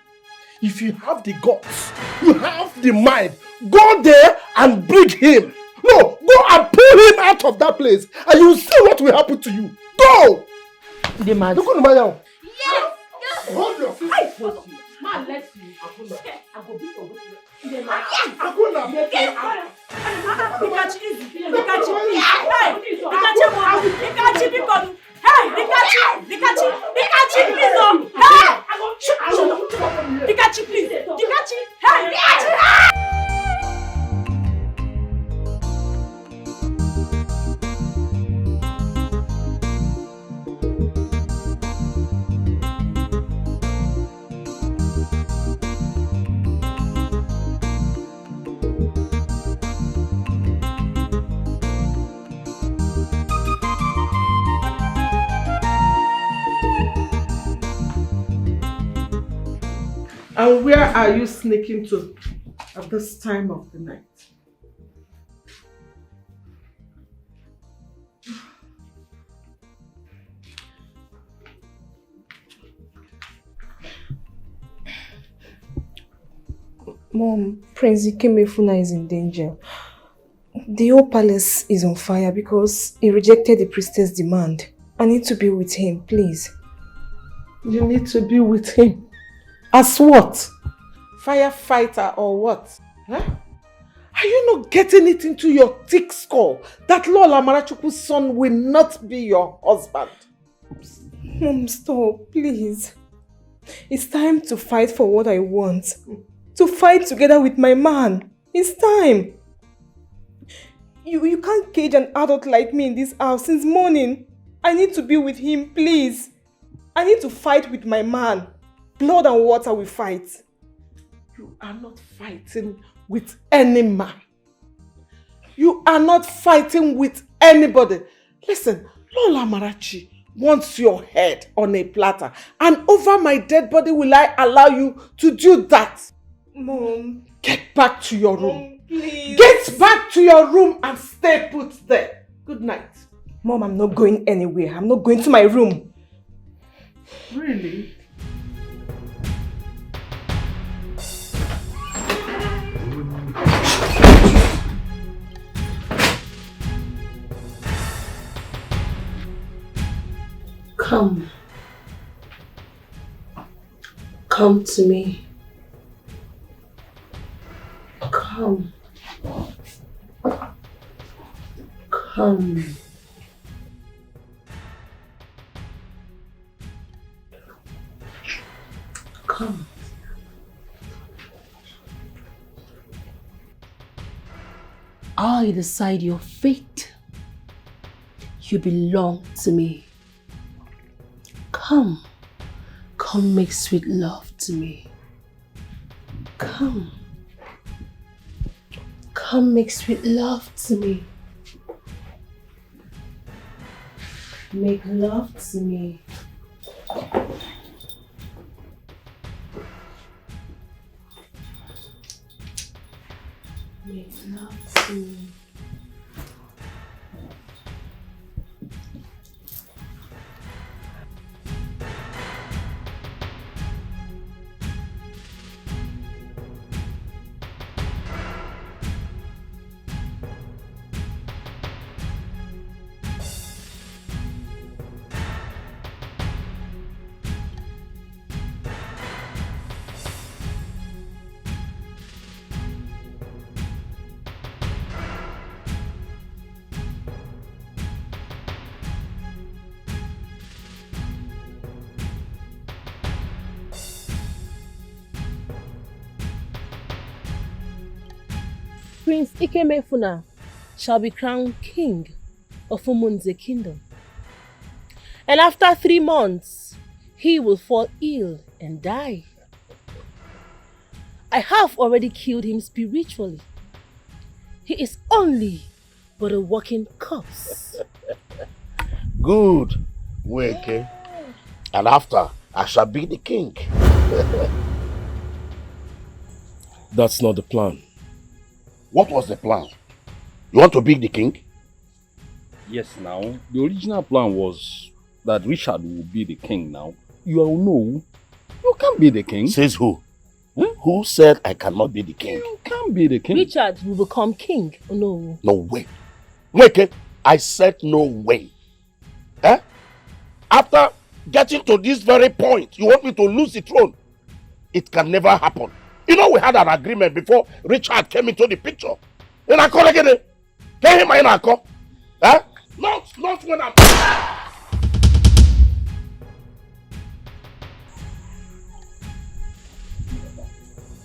if you have the guts, you have the mind, go there and bring him. No, go and pull him out of that place and you will see what will happen to you. Go! The man. Look at my Yes! Hold your feet. I force you. Man, let's see. I go beat your Akuna! Dikachi, easy. Dikachi, please. Hey! Dikachi, because... Hey! Dikachi, please, oh! Hey! Shut up! Dikachi, please! Dikachi! Hey! Dikachi! And where are you sneaking to at this time of the night? Mom, Prince Ikemefuna is in danger. The whole palace is on fire because he rejected the priestess' demand. I need to be with him, please. You need to be with him. As what? Firefighter or what? Huh? Are you not getting it into your thick skull that Lola Marachuku's son will not be your husband? Mom, stop, please. It's time to fight for what I want. To fight together with my man. It's time. You can't cage an adult like me in this house since morning. I need to be with him, please. I need to fight with my man. Blood and water will fight. You are not fighting with any man. You are not fighting with anybody. Listen, Lola Marachi wants your head on a platter, and over my dead body will I allow you to do that? Mom. Get back to your room. Mom, please. Get back to your room and stay put there. Good night. Mom, I'm not going anywhere. I'm not going to my room. Really? Come. Come to me. Come. Come. Come. I decide your fate. You belong to me. Come. Come make sweet love to me. Come. Come make sweet love to me. Make love to me. Make love to me. Prince Ikemefuna shall be crowned king of Umunze kingdom. And after 3 months, he will fall ill and die. I have already killed him spiritually. He is only but a walking corpse. Good, Weke. And after, I shall be the king. That's not the plan. What was the plan? You want to be the king? Yes, now. The original plan was that Richard will be the king now. You all know, you can't be the king. Says who? Who said I cannot be the king? You can't be the king. Richard will become king. No. No way. Weke, I said no way. Eh? After getting to this very point, you want me to lose the throne? It can never happen. You know, we had an agreement before Richard came into the picture. In a call again. Get him in a call. Eh? Not when I'm.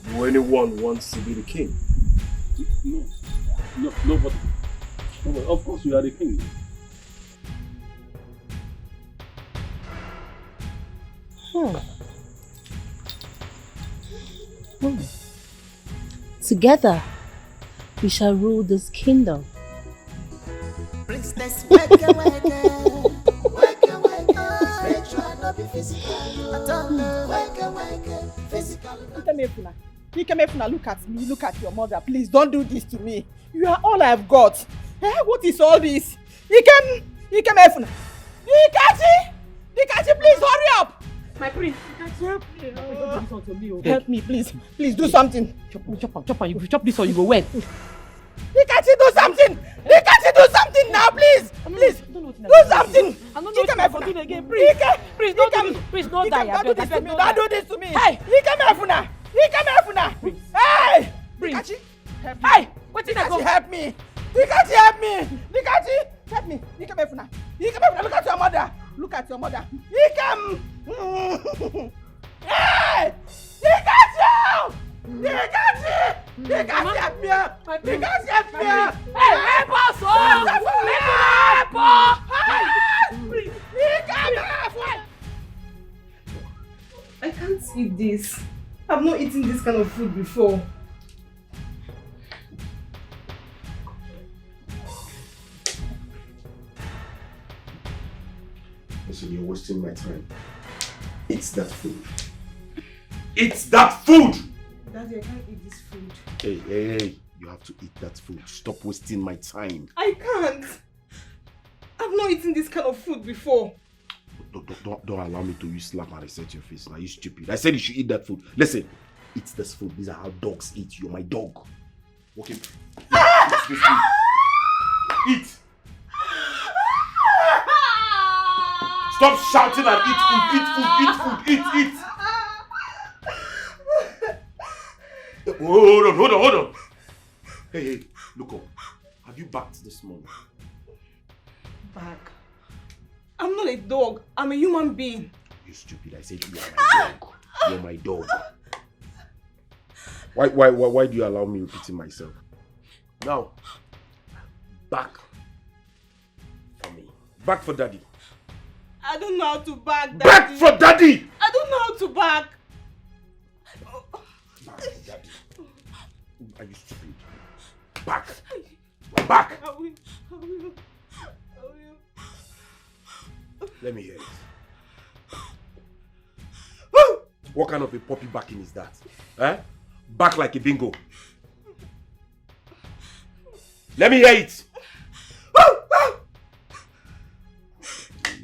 Do anyone wants to be the king? No, nobody. Of course, you are the king. Together, we shall rule this kingdom. Priestess, wake, spiritual, not be physical. I don't know, wake, physical. Ikemefuna, look at me, look at your mother. Please don't do this to me. You are all I've got. What is all this? Ikemefuna. Ikachi, please hurry up. My prince, help me. Help me, please. Please do something. Chop on. If you chop this or you go wet. Ikachi, do something. Ikachi, do something now, please. Please, do something. I'm not going to do it again. Please, don't die. Don't do this to me. Don't do this to me. Hey, Ikemefuna. Hey, Ikachi, help me. Hey, what did I go? Help me. Ikachi, help me. Ikachi, help me. Ikemefuna, look at your mother. Look at your mother. Ikem. Hey, Ikachi. Ikachi, help me. Ikachi, help me. Hey, help us all. Help us. Hey, Ikachi. I can't eat this. I've not eaten this kind of food before. Listen, you're wasting my time. It's that food. It's that food! Daddy, I can't eat this food. Hey. You have to eat that food. Stop wasting my time. I can't. I've not eaten this kind of food before. Don't allow me to use slap and reset your face. Now you stupid. I said you should eat that food. Listen, eat this food. These are how dogs eat. You're my dog. Okay. Eat this food. Eat. Stop shouting and eat food. Eat. Hold on. Hey, look up. Have you backed this morning? Back? I'm not a dog. I'm a human being. You stupid. I said you are my dog. You're my dog. Why do you allow me repeating myself? Now, back for me. Back for daddy. I don't know how to back, Daddy. Back for daddy! I don't know how to back. Back for daddy. Are you stupid? Back. Back. I will. Let me hear it. What kind of a puppy backing is that? Eh? Back like a bingo. Let me hear it.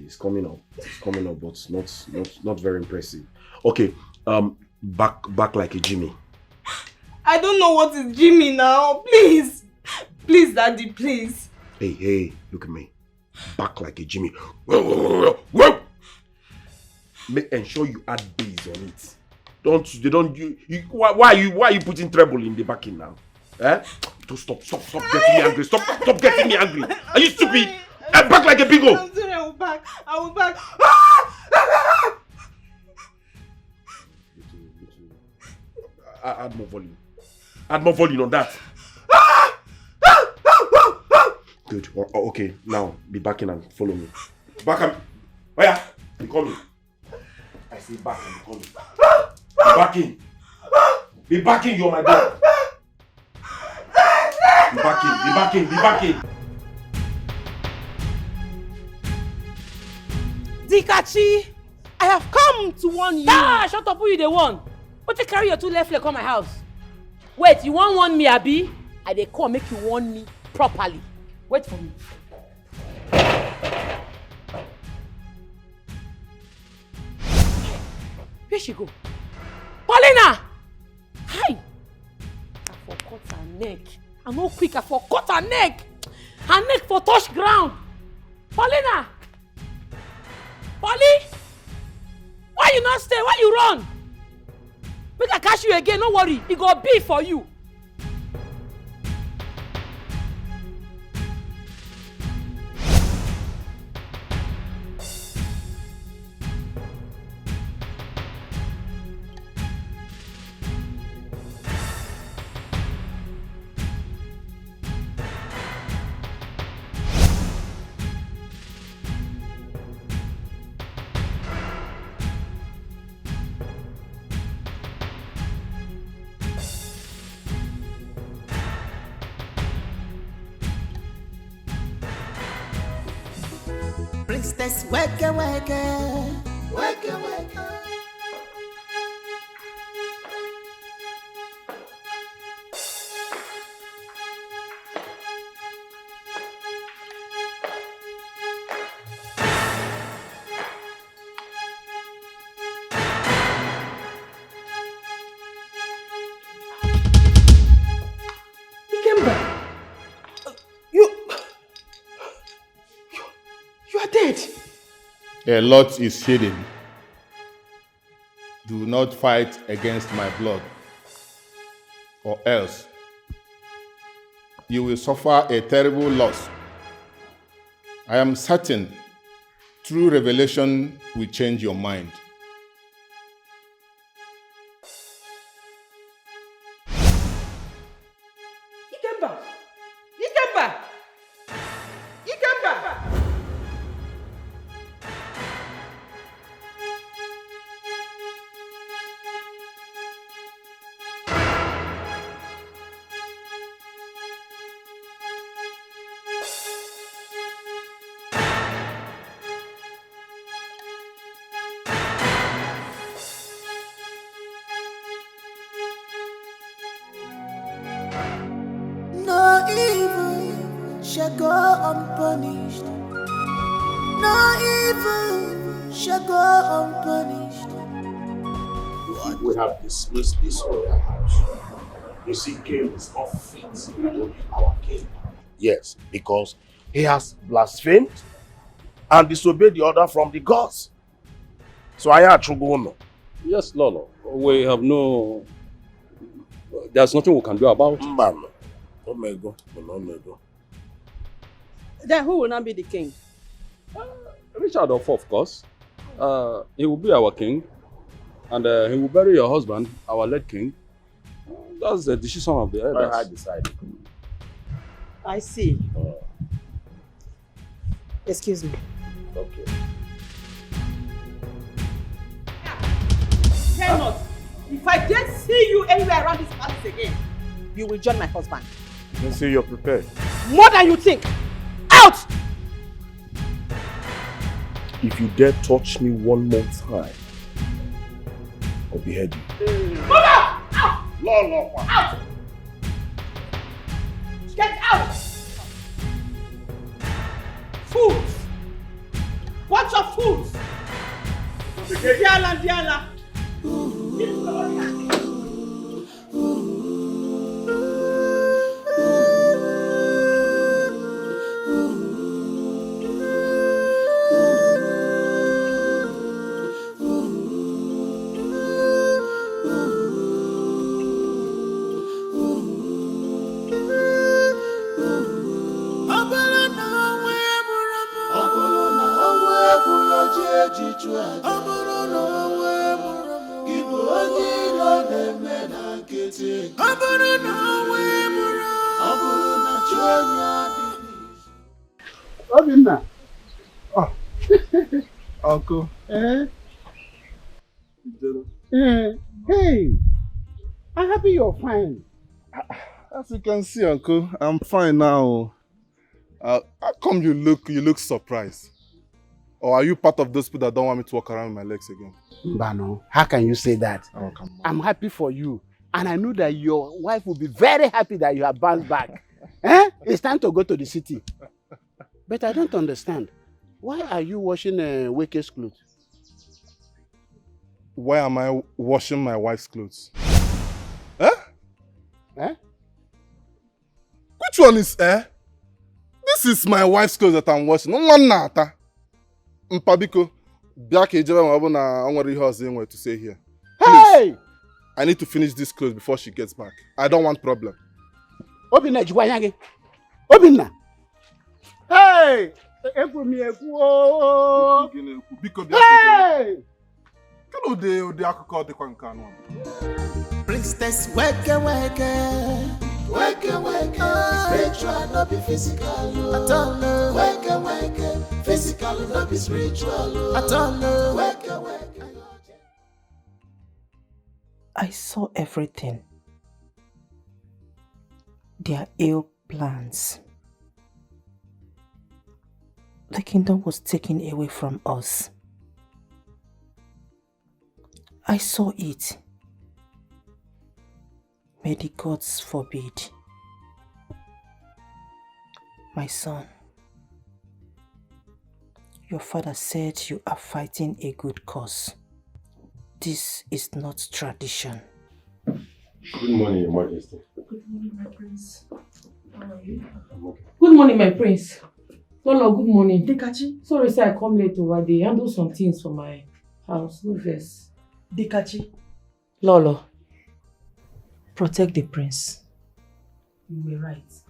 It's coming up, but not very impressive. Okay, back like a Jimmy. I don't know what is Jimmy now. Please, Daddy, please. Hey, look at me. Back like a Jimmy. Ensure you add bass on it. Why are you putting treble in the backing now? Eh? Stop getting me angry. Stop getting me angry. Are you stupid? Back like a bingo. I'm sorry, I will back. Add more volume. Add more volume on that. Good. Okay, now be backing and follow me. Back and... Oh yeah, be coming. I say back and be coming. Be backing. Be backing, you're my dog. Be backing. Dikachi, I have come to warn you. Ah, shut up, who you the one? What you carry your two left leg come my house? Wait, you want me, Abi? I dey come make you warn me properly. Wait for me. Where she go? Paulina! Hi! I forgot her neck. I'm no quick, I forgot her neck. Her neck for touch ground. Paulina! Polly! Why you not stay? Why you run? Make I catch you again, don't worry. It go be for you. Priestess, wake. A lot is hidden. Do not fight against my blood, or else you will suffer a terrible loss. I am certain true revelation will change your mind. shall go unpunished. No evil shall go unpunished. We have dismissed this royal house. You see, Cain is not fit to be our king. Yes, because he has blasphemed and disobeyed the order from the gods. So I had to go no. Yes, Lolo. We have no... There's nothing we can do about it. Mbano. Omego. Omego. Then who will not be the king? Richard of course. He will be our king. And he will bury your husband, our late king. That's the decision of the elders. I decided. I see. Excuse me. Okay. Cannot. If I dare see you anywhere around this palace again, you will join my husband. Then say you're prepared. More than you think. Out! If you dare touch me one more time, I'll behead you. Move out! Out! Lolo! Out! Get out! Fools! Bunch of fools! Diana, Diana! Obinna. Oh. Uncle. Hey, I'm happy you're fine. As you can see, Uncle, I'm fine now. How come you look surprised? Or are you part of those people that don't want me to walk around with my legs again? Bano, how can you say that? Oh, come on. I'm happy for you. And I know that your wife will be very happy that you have bounced back. It's time to go to the city. But I don't understand. Why are you washing Wake's clothes? Why am I washing my wife's clothes? Which one is This is my wife's clothes that I'm washing. Mpabiko, to say here. Hey! I need to finish this clothes before she gets back. I don't want problem. Obinna, Obinna! Hey! Hey! Priestess, wake. Spiritual, not be physical. At all. Wake. Physical, not be spiritual. At all. Wake. I saw everything. Their ill plans. The kingdom was taken away from us. I saw it. May the gods forbid. My son, your father said you are fighting a good cause. This is not tradition. Good morning, Your Majesty. Good morning, my prince. How are you? I'm okay. Good morning, my prince. Lolo, good morning. Dekachi. Sorry, sir, I come late over there. Handle some things for my house. No verse. Dekachi. Lolo. Protect the prince. You were right.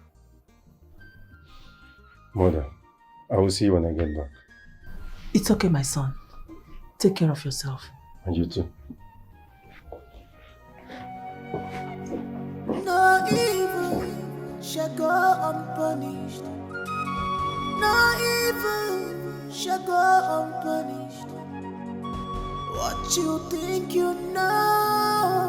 Mother, I will see you when I get back. It's okay, my son. Take care of yourself. And you too. No evil shall go unpunished. No evil shall go unpunished. What you think you know,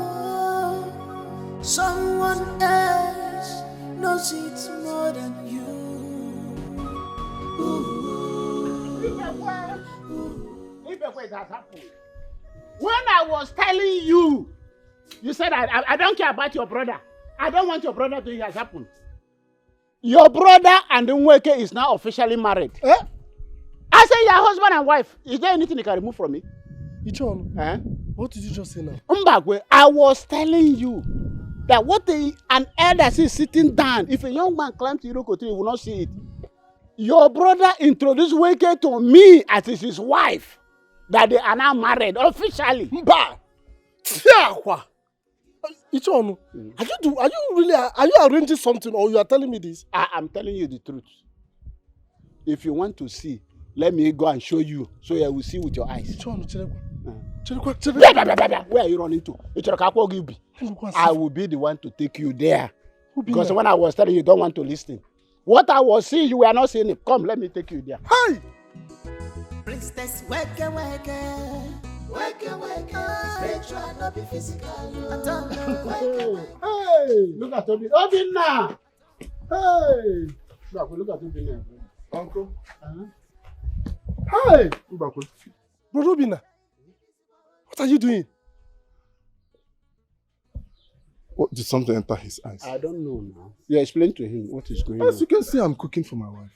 someone else knows it more than you. It has happened. When I was telling you, you said I don't care about your brother. I don't want your brother to it has happened. Your brother and Nweke is now officially married. Eh? I say your husband and wife. Is there anything you can remove from me? Ichon, Eh? what did you just say now? Mbagwe, I was telling you that an elder is sitting down. If a young man climbs the Iroko tree, you will not see it. Your brother introduced Nweke to me as his wife. That they are now married officially. Mba! Tiakwa! Ichon, are you arranging something or you are telling me this? I am telling you the truth. If you want to see, let me go and show you so you will see with your eyes. Ichon, Where are you running to? I will be the one to take you there. Because when I was telling you, you don't want to listen. What I was seeing, you were not seeing it. Come, let me take you there. Hey! Priestess, wake, spiritual, not be physical. Hey, look at Obi. Obinna! Hey! Look at Obinna. Uncle. Hey! Brother Obinna, what are you doing? What, did something enter his eyes? I don't know now. You explain to him what is going on. As you can see, I'm cooking for my wife.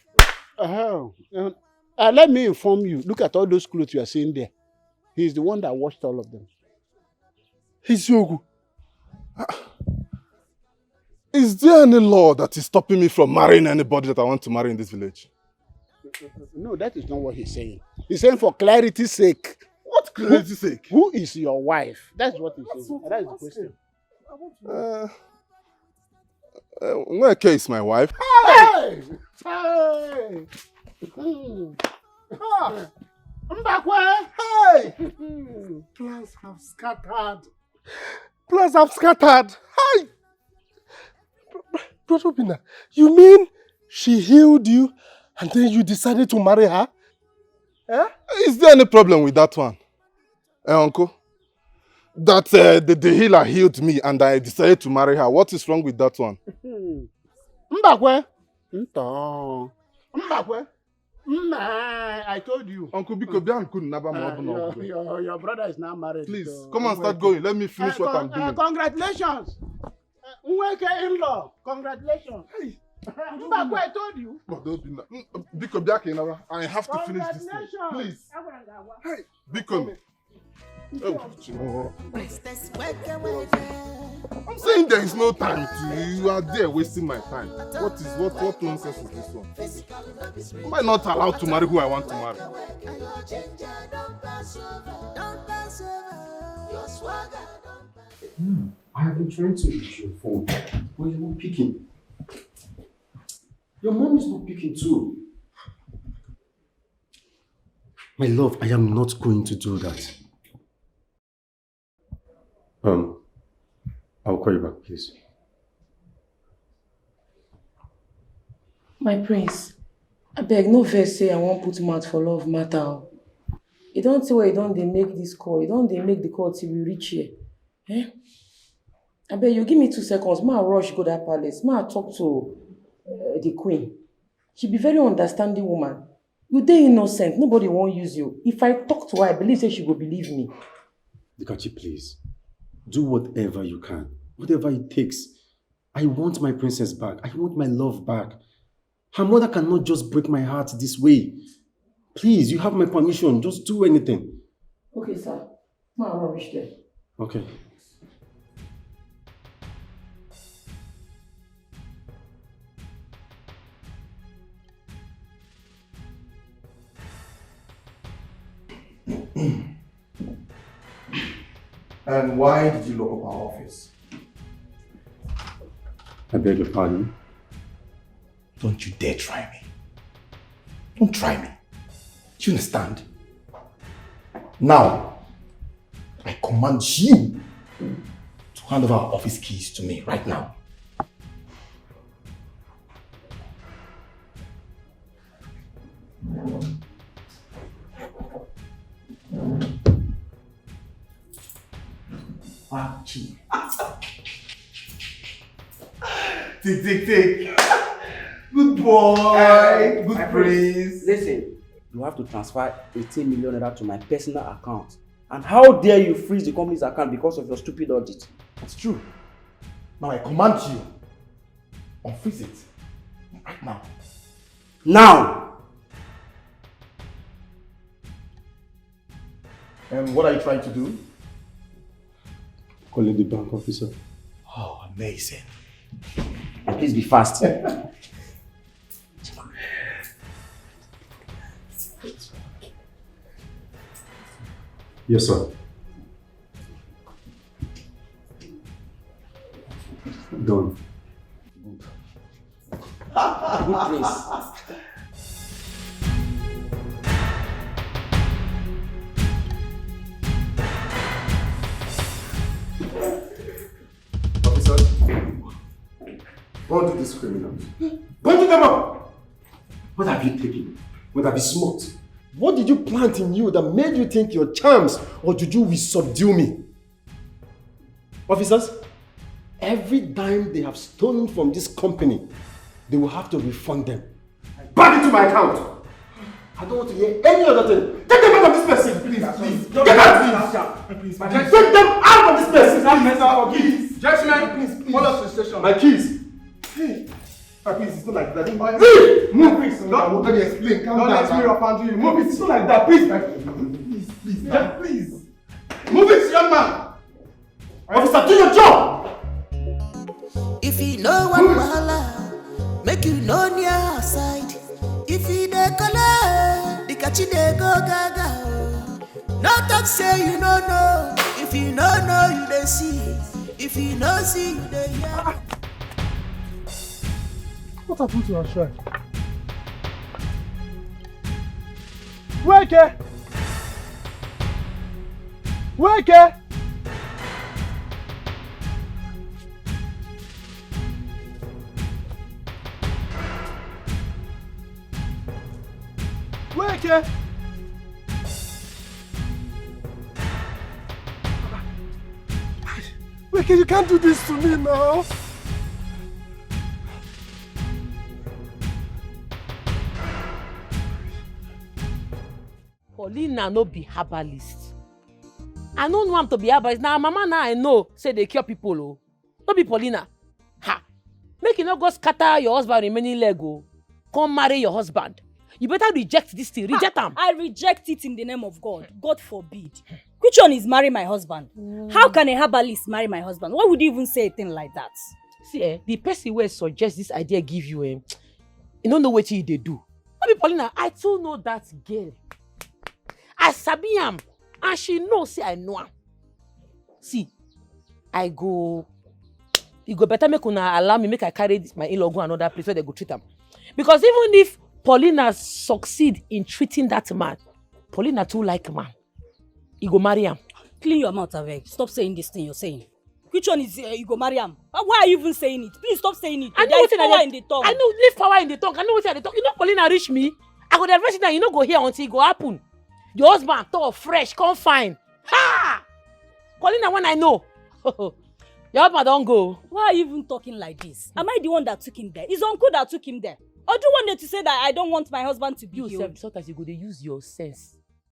Let me inform you. Look at all those clothes you are seeing there. He's the one that washed all of them. He's Yogu. Is there any law that is stopping me from marrying anybody that I want to marry in this village? No, that is not what he's saying. He's saying for clarity's sake. What clarity's sake? Who is your wife? That's what he's saying. That is the question. Nweke is my wife. Hey! Hey! Mbakwe! Hey! Plans have scattered. Plans have scattered. Hi! Brother Obinna, you mean she healed you and then you decided to marry her? Eh? Is there any problem with that one? Uncle? That the healer healed me and I decided to marry her. What is wrong with that one? Mbakwe? Mbakwe? I told you. Uncle Biko, your brother is now married. Please, come on, start going. Let me finish what I'm doing. Congratulations. Nweke in-law. Congratulations. Mbakwe, I told you. Biko, I have to finish this thing. Please. Hey, Biko. I'm saying there is no time to you. You are there wasting my time. What nonsense is this one? Am I not allowed to marry who I want to marry? I have been trying to reach your phone, but you're not picking. Your mom is not picking too. My love, I am not going to do that. I'll call you back, please. My prince, I beg no vex say I won't put mouth for love matter. You don't see why you don't they make this call. You don't they make the call till we reach here. Eh? I beg you give me 2 seconds. Ma rush go that palace. Ma talk to the queen. She be very understanding woman. You dey innocent. Nobody won't use you. If I talk to her, I believe say she will believe me. Dikachi, please. Do whatever you can. Whatever it takes. I want my princess back. I want my love back. Her mother cannot just break my heart this way. Please, you have my permission. Just do anything. Okay, sir. Ma rush there. Okay. And why did you lock up our office? I beg your pardon. Don't you dare try me. Don't try me. Do you understand? Now, I command you to hand over our office keys to me right now. Tick. Good boy. Good prince. Listen, you have to transfer 18 million naira to my personal account. And how dare you freeze the company's account because of your stupid audit? It's true. Now I command you, unfreeze it Right now. Now! And what are you trying to do? Calling the bank officer. Oh, amazing. Please be fast. Yes, sir. Done. Good place. Officers, go on to these criminals. Bunch them up! What have you taken? What have you smoked? What did you plant in you that made you think your charms or juju will subdue me? Officers, every dime they have stolen from this company, they will have to refund them. Back into my account! I don't want to hear any other thing. Take them out of this place! Please. Get out, please! Take them out of this place! Please! Gentlemen, please. Follow us to the station. My keys! Please, it's not like that. Move, please. Don't let me explain. Don't let me rough handle you. Move it. It's not like that. Please. Please. Move it, young man. Officer, do your job! If you know one wahala, make you know near her side. If you dey color, the catchy dey go gaga. No talk say you no know. If you no know, you dey see. If you no see, you dey hear. What happened to our shrine? Wake! Wake! Wake! Wake, you can't do this to me now. Paulina no be herbalist. I no know am to be herbalist. Now mama now I know say they cure people oh. No be Paulina. Ha! Make you no go scatter your husband remaining leg oh. Come marry your husband. You better reject this thing. Reject am. I reject it in the name of God. God forbid. Which one is marry my husband? How can a herbalist marry my husband? Why would you even say a thing like that? See, the person who suggests this idea give you, you don't know what they do. No be Paulina, I too know that girl. I sabi am, and she knows say I know am. See, I go. You go better make una allow me make I carry my in-law go another place where they go treat am. Because even if Paulina succeed in treating that man, Paulina too like man. You go marry him. Clean your mouth, Aveg. Stop saying this thing you're saying. Which one is you go marry him? Why are you even saying it? Please stop saying it. I know there is power in the tongue. I know leave power in the tongue. I know what they talk. You know Paulina reach me. I go the advise that you no go here until it go happen. Your husband tall, fresh, come fine. Ha! Paulina when I know. Your husband don't go. Why are you even talking like this? Am I the one that took him there? It's uncle that took him there. Or do you want them to say that I don't want my husband to be you? healed? Sometimes you go to use your sense.